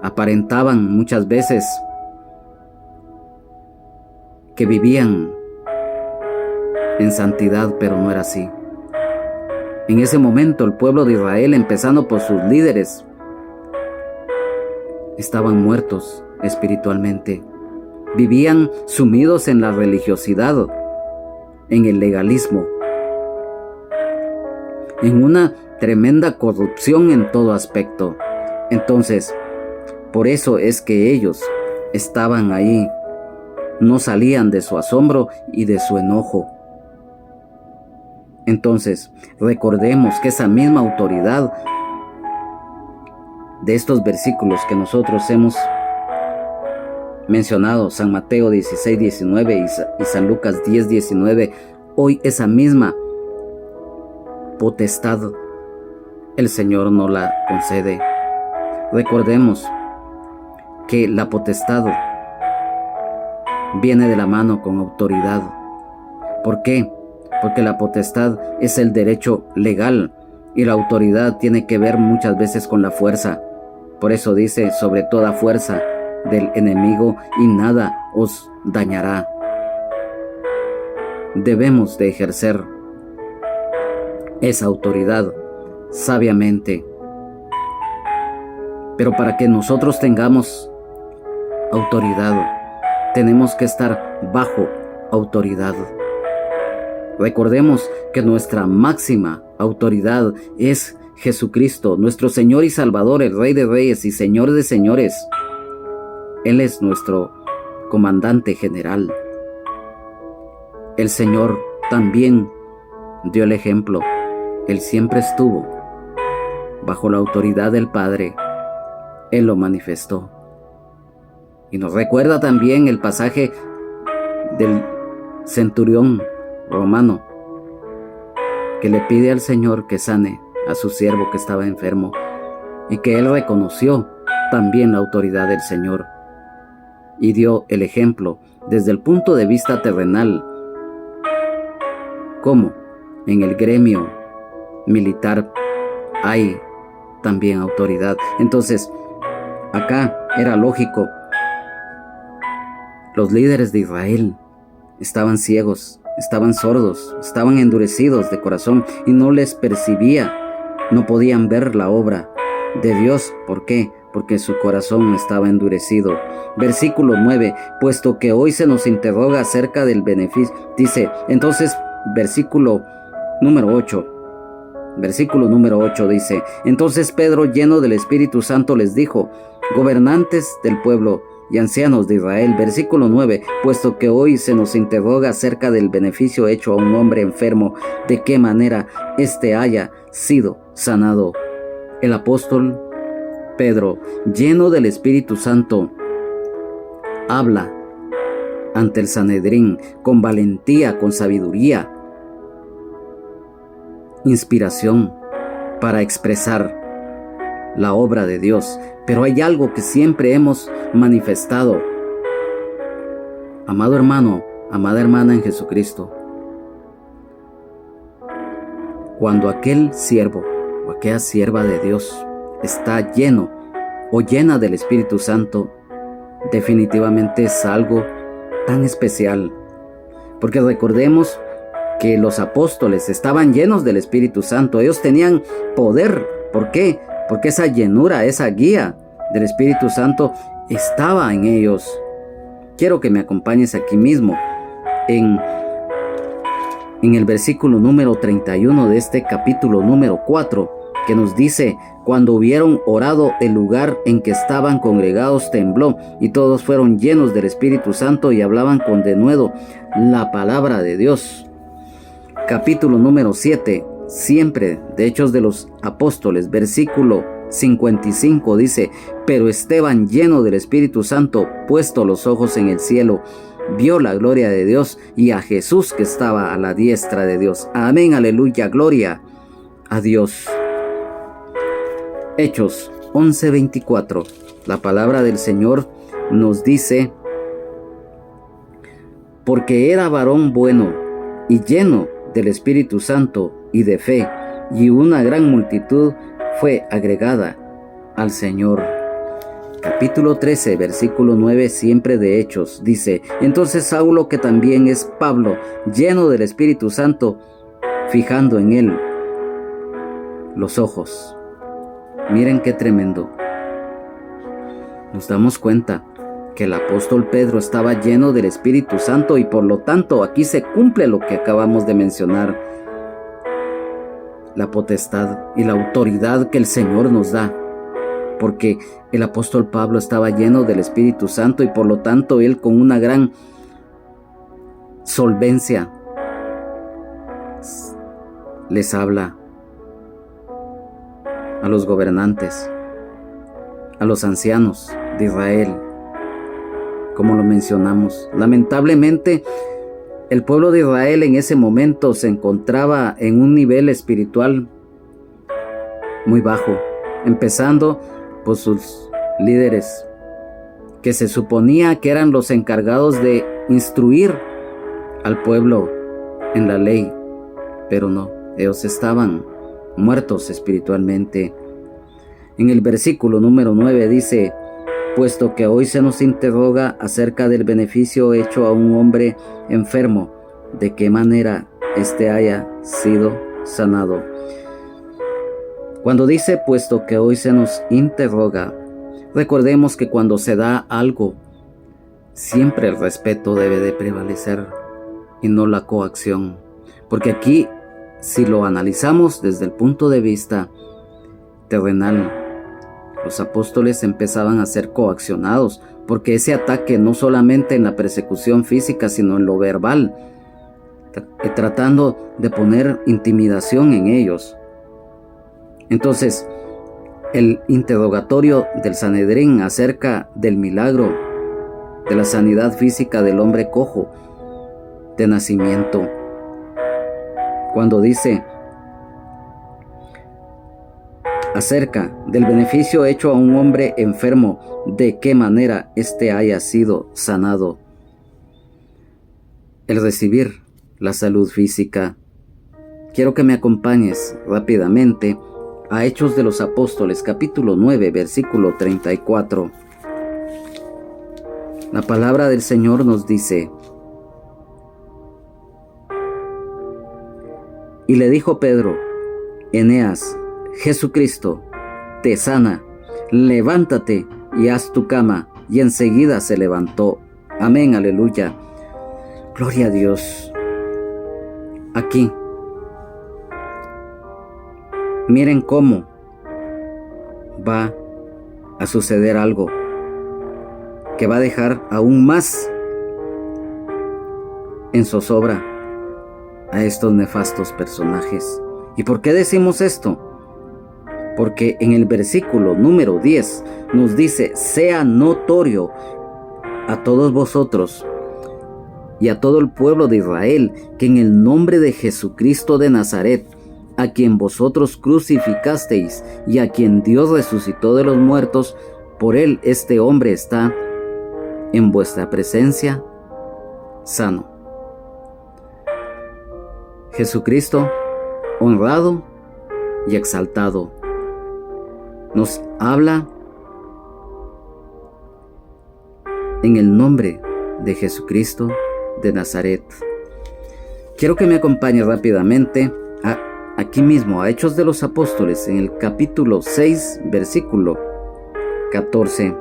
aparentaban muchas veces que vivían en santidad, pero no era así. En ese momento el pueblo de Israel, empezando por sus líderes, estaban muertos espiritualmente. Vivían sumidos en la religiosidad, en el legalismo, en una tremenda corrupción en todo aspecto. Entonces, por eso es que ellos estaban ahí, no salían de su asombro y de su enojo. Entonces, recordemos que esa misma autoridad de estos versículos que nosotros hemos mencionado, San Mateo 16:19 y San Lucas 10:19, hoy esa misma potestad el Señor nos la concede. Recordemos que la potestad viene de la mano con autoridad. ¿Por qué? Porque la potestad es el derecho legal y la autoridad tiene que ver muchas veces con la fuerza. Por eso dice: sobre toda fuerza del enemigo y nada os dañará. Debemos de ejercer esa autoridad sabiamente. Pero para que nosotros tengamos autoridad, tenemos que estar bajo autoridad. Recordemos que nuestra máxima autoridad es Jesucristo, nuestro Señor y Salvador, el Rey de Reyes y Señor de Señores. Él es nuestro comandante general. El Señor también dio el ejemplo. Él siempre estuvo bajo la autoridad del Padre. Él lo manifestó. Y nos recuerda también el pasaje del centurión romano, que le pide al Señor que sane a su siervo que estaba enfermo, y que él reconoció también la autoridad del Señor y dio el ejemplo desde el punto de vista terrenal, como en el gremio militar hay también autoridad. Entonces, acá era lógico. Los líderes de Israel estaban ciegos, estaban sordos, estaban endurecidos de corazón y no les percibía, no podían ver la obra de Dios. ¿Por qué? Porque su corazón estaba endurecido. Versículo 9, puesto que hoy se nos interroga acerca del beneficio, dice, entonces, versículo número 8 dice, entonces Pedro, lleno del Espíritu Santo, les dijo: gobernantes del pueblo y ancianos de Israel. Versículo 9, puesto que hoy se nos interroga acerca del beneficio hecho a un hombre enfermo, de qué manera éste haya sido sanado. El apóstol Pedro, lleno del Espíritu Santo, habla ante el Sanedrín con valentía, con sabiduría, inspiración para expresar la obra de Dios. Pero hay algo que siempre hemos manifestado, amado hermano, amada hermana en Jesucristo: cuando aquel siervo o aquella sierva de Dios está lleno o llena del Espíritu Santo, definitivamente es algo tan especial. Porque recordemos que los apóstoles estaban llenos del Espíritu Santo. Ellos tenían poder. ¿Por qué? Porque esa llenura, esa guía del Espíritu Santo estaba en ellos. Quiero que me acompañes aquí mismo en el versículo número 31 de este capítulo número 4, que nos dice: cuando hubieron orado, el lugar en que estaban congregados tembló, y todos fueron llenos del Espíritu Santo y hablaban con denuedo la palabra de Dios. Capítulo número 7, siempre de Hechos de los Apóstoles, versículo 55 dice: pero Esteban, lleno del Espíritu Santo, puesto los ojos en el cielo, vio la gloria de Dios y a Jesús que estaba a la diestra de Dios. Amén, aleluya, gloria a Dios. Hechos 11:24. La palabra del Señor nos dice: porque era varón bueno y lleno del Espíritu Santo y de fe, y una gran multitud fue agregada al Señor. Capítulo 13, versículo 9, siempre de Hechos, dice: entonces Saulo, que también es Pablo, lleno del Espíritu Santo, fijando en él los ojos. Miren qué tremendo. Nos damos cuenta que el apóstol Pedro estaba lleno del Espíritu Santo y por lo tanto aquí se cumple lo que acabamos de mencionar: la potestad y la autoridad que el Señor nos da, porque el apóstol Pablo estaba lleno del Espíritu Santo y por lo tanto él, con una gran solvencia, les habla a los gobernantes, a los ancianos de Israel, como lo mencionamos. Lamentablemente, el pueblo de Israel en ese momento se encontraba en un nivel espiritual muy bajo, empezando por sus líderes, que se suponía que eran los encargados de instruir al pueblo en la ley, pero no, ellos estaban muertos espiritualmente. En el versículo número 9 dice: puesto que hoy se nos interroga acerca del beneficio hecho a un hombre enfermo, de qué manera éste haya sido sanado. Cuando dice puesto que hoy se nos interroga, recordemos que cuando se da algo, siempre el respeto debe de prevalecer y no la coacción. Porque aquí, si lo analizamos desde el punto de vista terrenal, los apóstoles empezaban a ser coaccionados, porque ese ataque no solamente en la persecución física, sino en lo verbal, tratando de poner intimidación en ellos. Entonces, el interrogatorio del Sanedrín acerca del milagro de la sanidad física del hombre cojo de nacimiento, cuando dice acerca del beneficio hecho a un hombre enfermo, de qué manera éste haya sido sanado. El recibir la salud física. Quiero que me acompañes rápidamente a Hechos de los Apóstoles, capítulo 9, versículo 34. La palabra del Señor nos dice: y le dijo Pedro: Eneas, Jesucristo te sana, levántate y haz tu cama. Y enseguida se levantó. Amén, aleluya. Gloria a Dios. Aquí, miren cómo va a suceder algo que va a dejar aún más en zozobra a estos nefastos personajes. ¿Y por qué decimos esto? Porque en el versículo número 10 nos dice: sea notorio a todos vosotros y a todo el pueblo de Israel que en el nombre de Jesucristo de Nazaret, a quien vosotros crucificasteis y a quien Dios resucitó de los muertos, por él este hombre está en vuestra presencia sano. Jesucristo, honrado y exaltado, nos habla en el nombre de Jesucristo de Nazaret. Quiero que me acompañe rápidamente aquí mismo a Hechos de los Apóstoles, en el capítulo 6, versículo 14.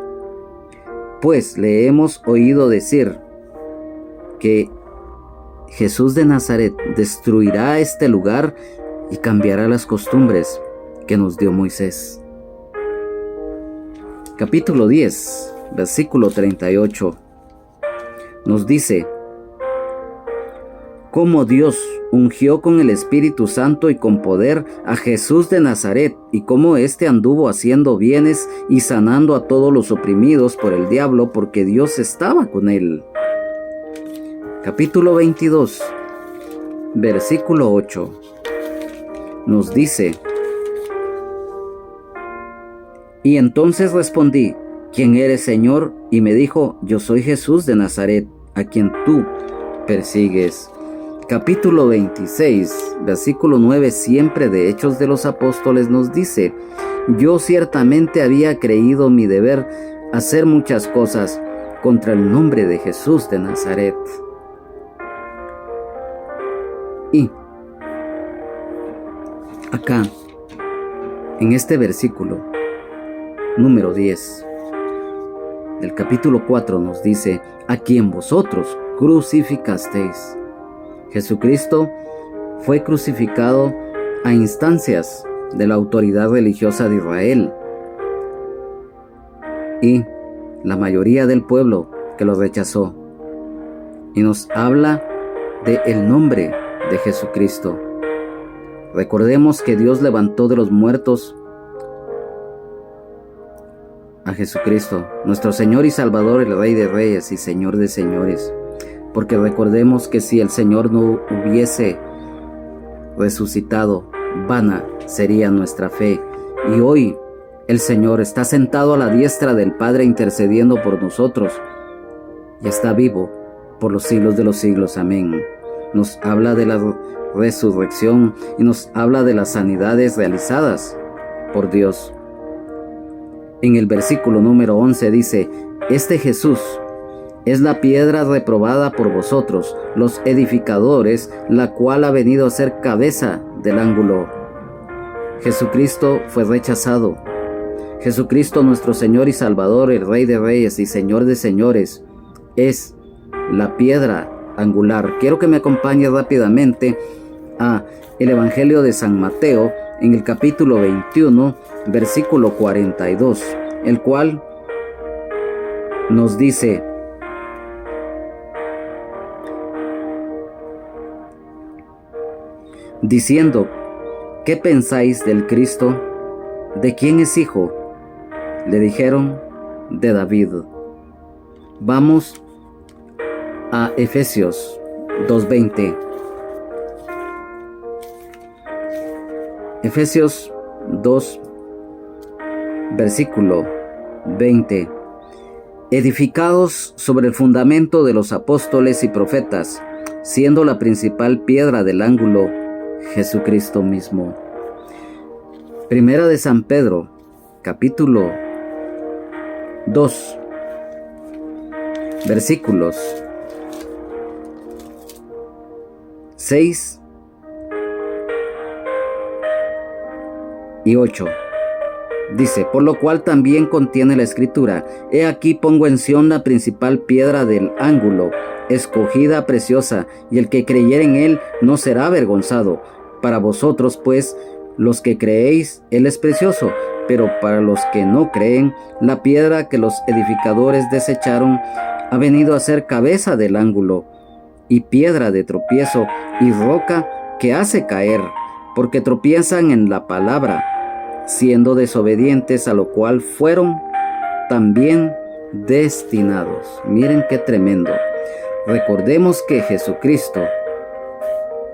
Pues le hemos oído decir que Jesús de Nazaret destruirá este lugar y cambiará las costumbres que nos dio Moisés. Capítulo 10, versículo 38, nos dice: cómo Dios ungió con el Espíritu Santo y con poder a Jesús de Nazaret, y cómo éste anduvo haciendo bienes y sanando a todos los oprimidos por el diablo, porque Dios estaba con él. Capítulo 22, versículo 8, nos dice: y entonces respondí: ¿quién eres, Señor? Y me dijo: yo soy Jesús de Nazaret, a quien tú persigues. Capítulo 26, versículo 9, siempre de Hechos de los Apóstoles, nos dice: yo ciertamente había creído mi deber hacer muchas cosas contra el nombre de Jesús de Nazaret. Y acá, en este versículo número 10 del capítulo 4 nos dice: a quien vosotros crucificasteis. Jesucristo fue crucificado a instancias de la autoridad religiosa de Israel y la mayoría del pueblo que lo rechazó. Y nos habla del nombre de Jesucristo. Recordemos que Dios levantó de los muertos a Jesucristo, nuestro Señor y Salvador, el Rey de Reyes y Señor de Señores. Porque recordemos que si el Señor no hubiese resucitado, vana sería nuestra fe. Y hoy el Señor está sentado a la diestra del Padre intercediendo por nosotros, y está vivo por los siglos de los siglos. Amén. Nos habla de la resurrección y nos habla de las sanidades realizadas por Dios. En el versículo número 11 dice: este Jesús es la piedra reprobada por vosotros, los edificadores, la cual ha venido a ser cabeza del ángulo. Jesucristo fue rechazado. Jesucristo, nuestro Señor y Salvador, el Rey de Reyes y Señor de Señores, es la piedra angular. Quiero que me acompañe rápidamente a el Evangelio de San Mateo, en el capítulo 21, versículo 42, el cual nos dice: diciendo: ¿qué pensáis del Cristo? ¿De quién es hijo? Le dijeron: de David. Vamos a Efesios 2:20. Efesios 2, versículo 20. Edificados sobre el fundamento de los apóstoles y profetas, siendo la principal piedra del ángulo Jesucristo mismo. Primera de San Pedro, capítulo 2, versículos 6 y 8. Dice: por lo cual también contiene la Escritura: he aquí pongo en Sión la principal piedra del ángulo, escogida, preciosa, y el que creyere en él no será avergonzado. Para vosotros, pues, los que creéis, él es precioso, pero para los que no creen, la piedra que los edificadores desecharon ha venido a ser cabeza del ángulo, y piedra de tropiezo, y roca que hace caer, porque tropiezan en la palabra, siendo desobedientes, a lo cual fueron también destinados. Miren qué tremendo. Recordemos que Jesucristo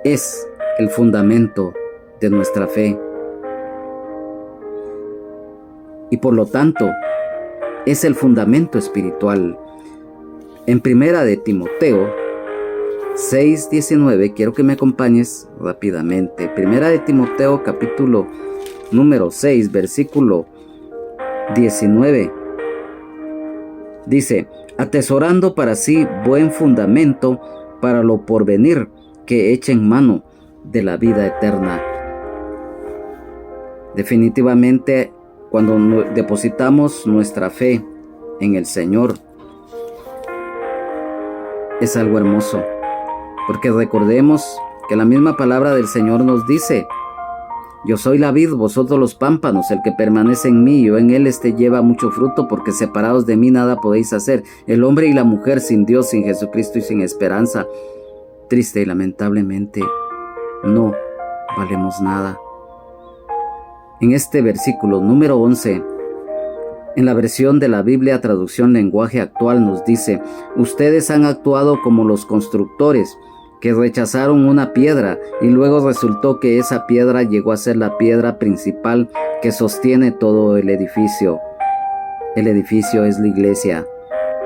es el fundamento de nuestra fe, y por lo tanto es el fundamento espiritual. En Primera de Timoteo 6:19, quiero que me acompañes rápidamente. Primera de Timoteo, capítulo número 6, versículo 19. Dice: atesorando para sí buen fundamento para lo porvenir, que echen mano de la vida eterna. Definitivamente, cuando depositamos nuestra fe en el Señor, es algo hermoso, porque recordemos que la misma palabra del Señor nos dice: yo soy la vid, vosotros los pámpanos, el que permanece en mí, yo en él, lleva mucho fruto, porque separados de mí nada podéis hacer. El hombre y la mujer sin Dios, sin Jesucristo y sin esperanza, triste y lamentablemente no valemos nada. En este versículo número 11, en la versión de la Biblia traducción lenguaje actual nos dice: ustedes han actuado como los constructores que rechazaron una piedra y luego resultó que esa piedra llegó a ser la piedra principal que sostiene todo el edificio. El edificio es la iglesia.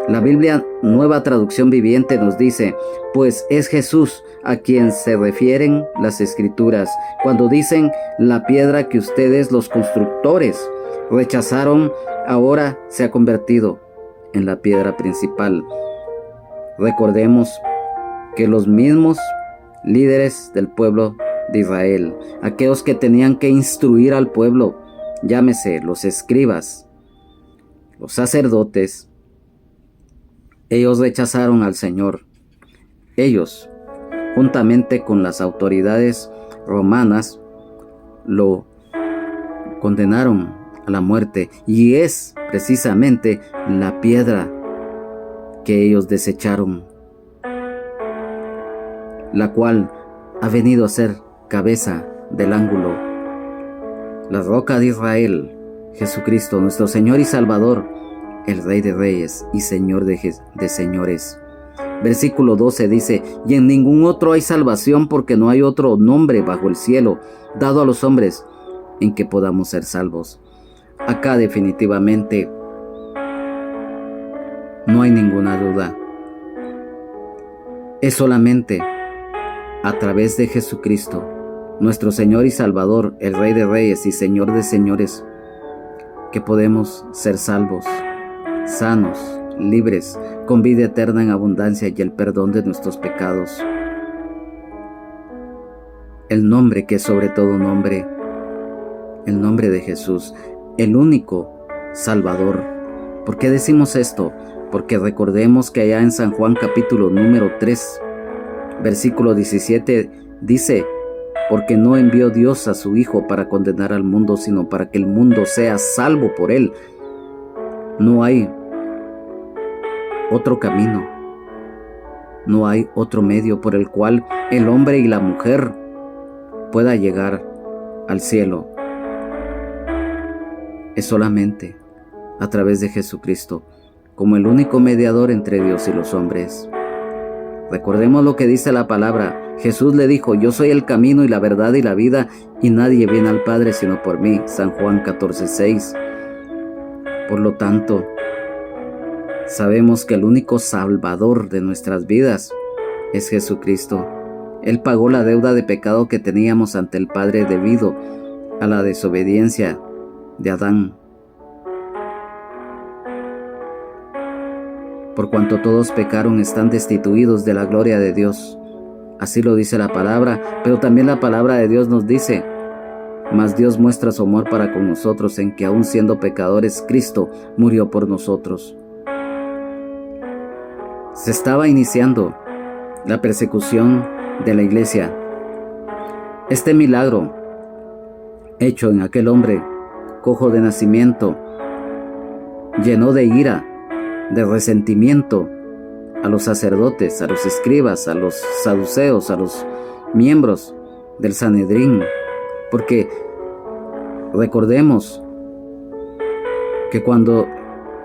La Biblia Nueva Traducción Viviente nos dice: pues es Jesús a quien se refieren las Escrituras cuando dicen la piedra que ustedes los constructores rechazaron ahora se ha convertido en la piedra principal. Recordemos que los mismos líderes del pueblo de Israel, aquellos que tenían que instruir al pueblo, llámese los escribas, los sacerdotes, ellos rechazaron al Señor. Ellos, juntamente con las autoridades romanas, lo condenaron a la muerte, y es precisamente la piedra que ellos desecharon, la cual ha venido a ser cabeza del ángulo. La roca de Israel, Jesucristo, nuestro Señor y Salvador, el Rey de Reyes y Señor de señores. Versículo 12 dice: y en ningún otro hay salvación, porque no hay otro nombre bajo el cielo dado a los hombres en que podamos ser salvos. Acá definitivamente no hay ninguna duda. Es solamente a través de Jesucristo, nuestro Señor y Salvador, el Rey de Reyes y Señor de señores, que podemos ser salvos, sanos, libres, con vida eterna en abundancia y el perdón de nuestros pecados. El nombre que es sobre todo nombre, el nombre de Jesús, el único Salvador. ¿Por qué decimos esto? Porque recordemos que allá en San Juan capítulo número 3, versículo 17 dice: porque no envió Dios a su Hijo para condenar al mundo, sino para que el mundo sea salvo por él. No hay otro camino, no hay otro medio por el cual el hombre y la mujer pueda llegar al cielo. Es solamente a través de Jesucristo, como el único mediador entre Dios y los hombres. Recordemos lo que dice la palabra. Jesús le dijo: yo soy el camino y la verdad y la vida, y nadie viene al Padre sino por mí. San Juan 14:6. Por lo tanto, sabemos que el único Salvador de nuestras vidas es Jesucristo. Él pagó la deuda de pecado que teníamos ante el Padre debido a la desobediencia de Adán. Por cuanto todos pecaron, están destituidos de la gloria de Dios. Así lo dice la palabra, pero también la palabra de Dios nos dice: mas Dios muestra su amor para con nosotros en que aun siendo pecadores, Cristo murió por nosotros. Se estaba iniciando la persecución de la iglesia. Este milagro hecho en aquel hombre cojo de nacimiento llenó de ira, de resentimiento a los sacerdotes, a los escribas, a los saduceos, a los miembros del Sanedrín, porque recordemos que cuando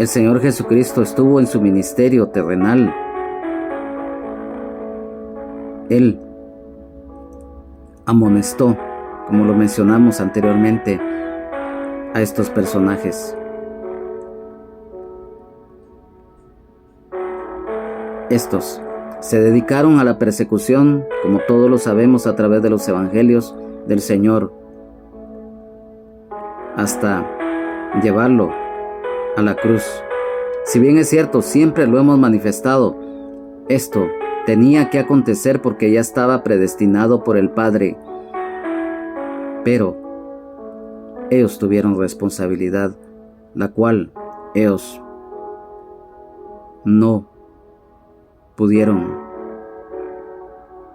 el Señor Jesucristo estuvo en su ministerio terrenal, Él amonestó, como lo mencionamos anteriormente, a estos personajes. Estos se dedicaron a la persecución, como todos lo sabemos a través de los evangelios del Señor, hasta llevarlo a la cruz. Si bien es cierto, siempre lo hemos manifestado, esto tenía que acontecer porque ya estaba predestinado por el Padre. Pero ellos tuvieron responsabilidad, la cual ellos no pudieron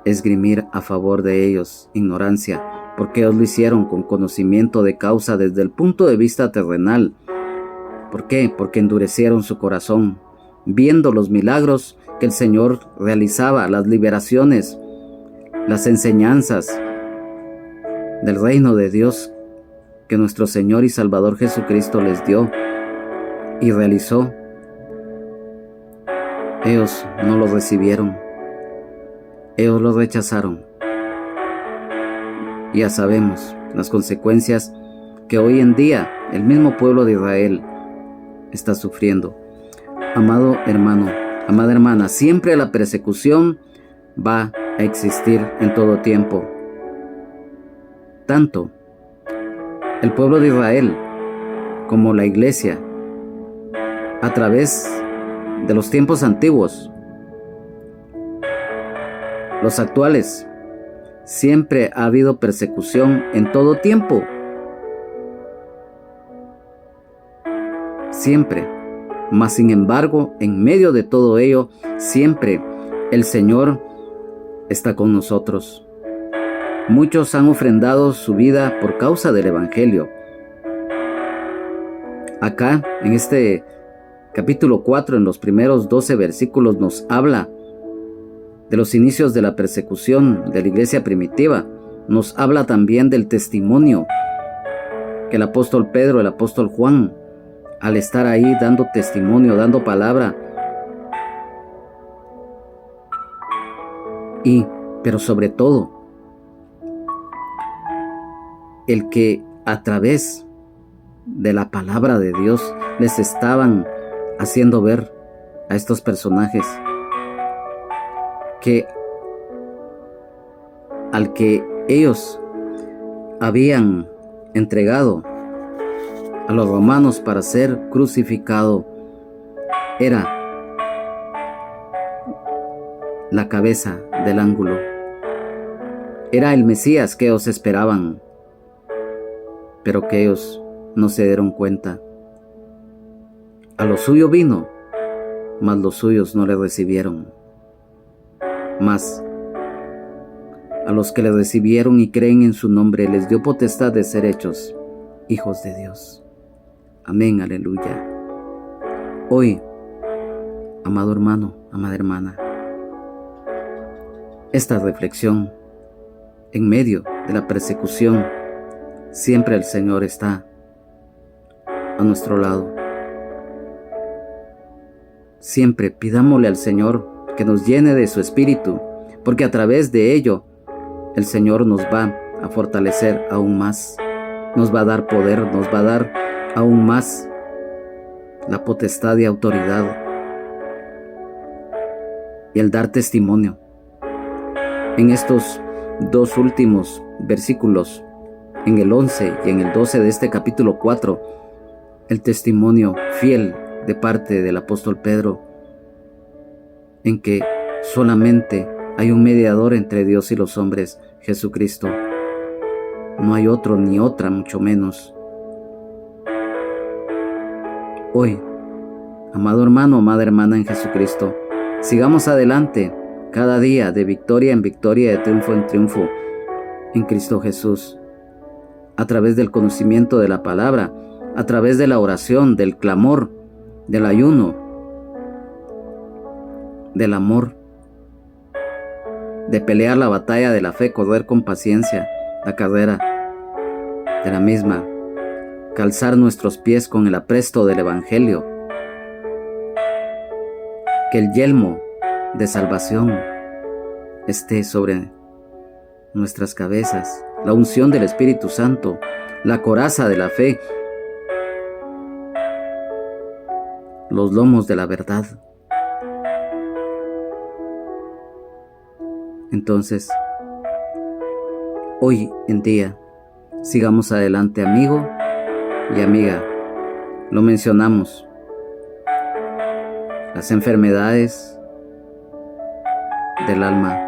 esgrimir a favor de ellos, ignorancia, porque ellos lo hicieron con conocimiento de causa desde el punto de vista terrenal. ¿Por qué? Porque endurecieron su corazón, viendo los milagros que el Señor realizaba, las liberaciones las enseñanzas del reino de Dios que nuestro Señor y Salvador Jesucristo les dio y realizó, ellos no lo recibieron, ellos lo rechazaron. Ya sabemos las consecuencias que hoy en día el mismo pueblo de Israel está sufriendo. Amado hermano, amada hermana, siempre la persecución va a existir en todo tiempo. Tanto el pueblo de Israel como la iglesia, a través de los tiempos antiguos, los actuales, siempre ha habido persecución en todo tiempo. Siempre. Mas sin embargo, en medio de todo ello, siempre el Señor está con nosotros. Muchos han ofrendado su vida por causa del Evangelio. Acá, en este capítulo 4, en los primeros 12 versículos, nos habla de los inicios de la persecución de la iglesia primitiva. Nos habla también del testimonio que el apóstol Pedro, el apóstol Juan, al estar ahí dando testimonio, dando palabra, pero sobre todo, el que a través de la palabra de Dios les estaban haciendo ver a estos personajes que al que ellos habían entregado a los romanos para ser crucificado era la cabeza del ángulo. Era el Mesías que ellos esperaban, pero que ellos no se dieron cuenta. A lo suyo vino, mas los suyos no le recibieron. Mas a los que le recibieron y creen en su nombre les dio potestad de ser hechos hijos de Dios. Amén, aleluya. Hoy, amado hermano, amada hermana, esta reflexión, en medio de la persecución, siempre el Señor está a nuestro lado. Siempre pidámosle al Señor que nos llene de su Espíritu, porque a través de ello el Señor nos va a fortalecer aún más, nos va a dar poder, nos va a dar aún más la potestad y autoridad y el dar testimonio. En estos dos últimos versículos, en el 11 y en el 12 de este capítulo 4, el testimonio fiel de parte del apóstol Pedro, en que solamente hay un mediador entre Dios y los hombres, Jesucristo. No hay otro ni otra, mucho menos. Hoy, amado hermano, amada hermana en Jesucristo, sigamos adelante cada día de victoria en victoria, de triunfo en triunfo en Cristo Jesús, a través del conocimiento de la palabra, a través de la oración, del clamor, del ayuno, del amor, de pelear la batalla de la fe, correr con paciencia la carrera de la misma, calzar nuestros pies con el apresto del Evangelio, que el yelmo de salvación esté sobre nuestras cabezas, la unción del Espíritu Santo, la coraza de la fe, los lomos de la verdad. Entonces, hoy en día, sigamos adelante, amigo y amiga. Lo mencionamos. Las enfermedades del alma,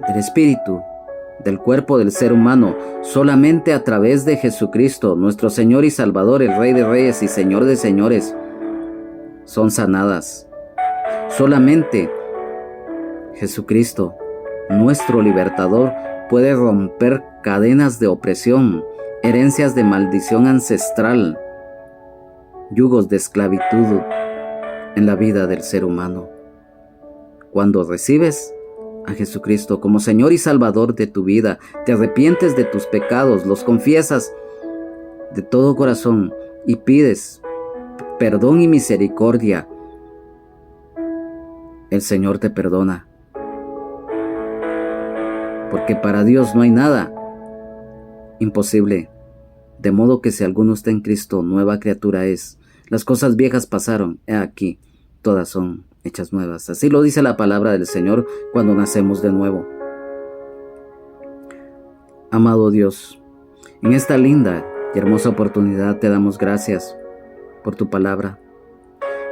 del espíritu, del cuerpo del ser humano, solamente a través de Jesucristo, nuestro Señor y Salvador, el Rey de Reyes y Señor de Señores, son sanadas. Solamente Jesucristo, nuestro libertador, puede romper cadenas de opresión, herencias de maldición ancestral, yugos de esclavitud en la vida del ser humano. Cuando recibes a Jesucristo como Señor y Salvador de tu vida, te arrepientes de tus pecados, los confiesas de todo corazón y pides perdón y misericordia, el Señor te perdona. Porque para Dios no hay nada imposible. De modo que si alguno está en Cristo, nueva criatura es. Las cosas viejas pasaron, he aquí, todas son hechas nuevas. Así lo dice la palabra del Señor cuando nacemos de nuevo. Amado Dios, en esta linda y hermosa oportunidad te damos gracias por tu palabra.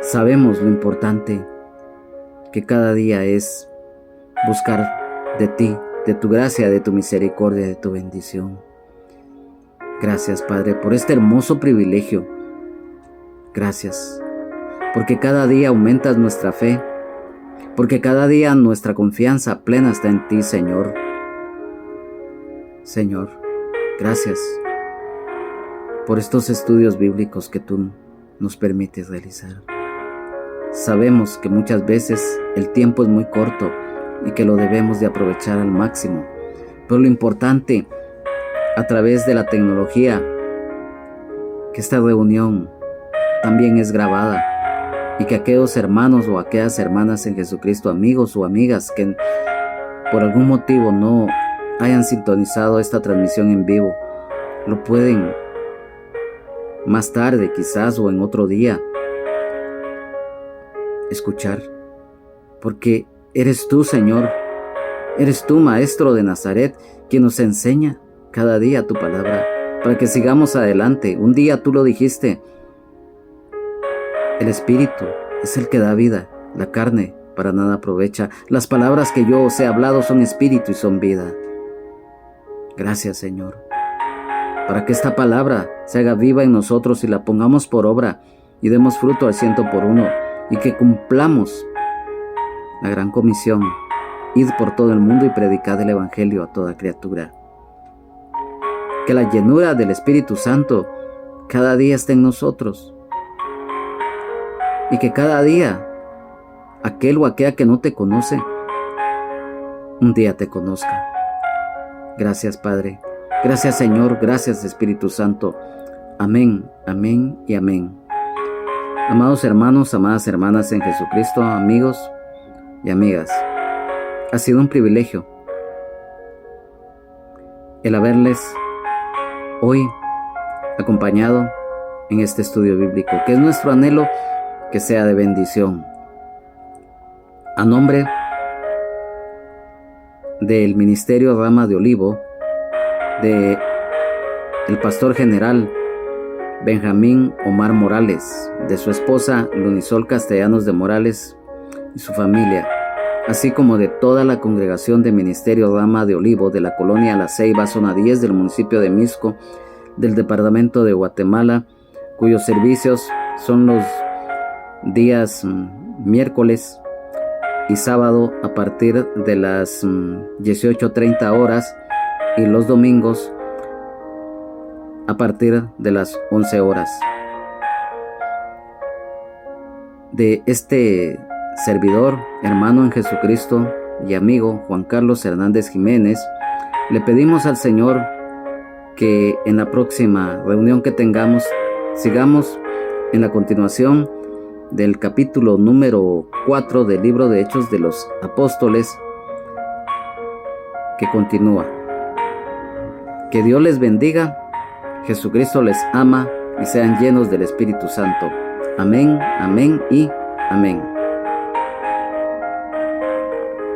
Sabemos lo importante que cada día es buscar de ti, de tu gracia, de tu misericordia, de tu bendición. Gracias, Padre, por este hermoso privilegio. Gracias, porque cada día aumentas nuestra fe, porque cada día nuestra confianza plena está en ti, Señor. Señor, gracias por estos estudios bíblicos que tú nos permites realizar. Sabemos que muchas veces el tiempo es muy corto y que lo debemos de aprovechar al máximo, pero lo importante a través de la tecnología, que esta reunión también es grabada y que aquellos hermanos o aquellas hermanas en Jesucristo, amigos o amigas que por algún motivo no hayan sintonizado esta transmisión en vivo, lo pueden más tarde quizás o en otro día escuchar, porque eres tú, Señor, eres tú, Maestro de Nazaret, quien nos enseña cada día tu palabra, para que sigamos adelante. Un día tú lo dijiste, el Espíritu es el que da vida, la carne para nada aprovecha. Las palabras que yo os he hablado son Espíritu y son vida. Gracias, Señor, para que esta palabra se haga viva en nosotros y la pongamos por obra y demos fruto al 100 por 1 y que cumplamos la gran comisión: id por todo el mundo y predicad el Evangelio a toda criatura. Que la llenura del Espíritu Santo cada día esté en nosotros y que cada día aquel o aquella que no te conoce un día te conozca. Gracias, Padre. Gracias, Señor. Gracias, Espíritu Santo. Amén, amén y amén. Amados hermanos, amadas hermanas en Jesucristo, amigos y amigas, ha sido un privilegio el haberles hoy acompañado en este estudio bíblico, que es nuestro anhelo que sea de bendición. A nombre del Ministerio Rama de Olivo, de el pastor general Benjamín Omar Morales, de su esposa Lunisol Castellanos de Morales y su familia, así como de toda la congregación de Ministerio Rama de Olivo de la colonia La Ceiba, zona 10 del municipio de Mixco, del departamento de Guatemala, cuyos servicios son los días miércoles y sábado a partir de las 18:30 horas y los domingos a partir de las 11 horas. De este servidor, hermano en Jesucristo y amigo Juan Carlos Hernández Jiménez, le pedimos al Señor que en la próxima reunión que tengamos sigamos en la continuación del capítulo número 4 del libro de Hechos de los Apóstoles, que continúa. Que Dios les bendiga, Jesucristo les ama y sean llenos del Espíritu Santo. Amén, amén y amén.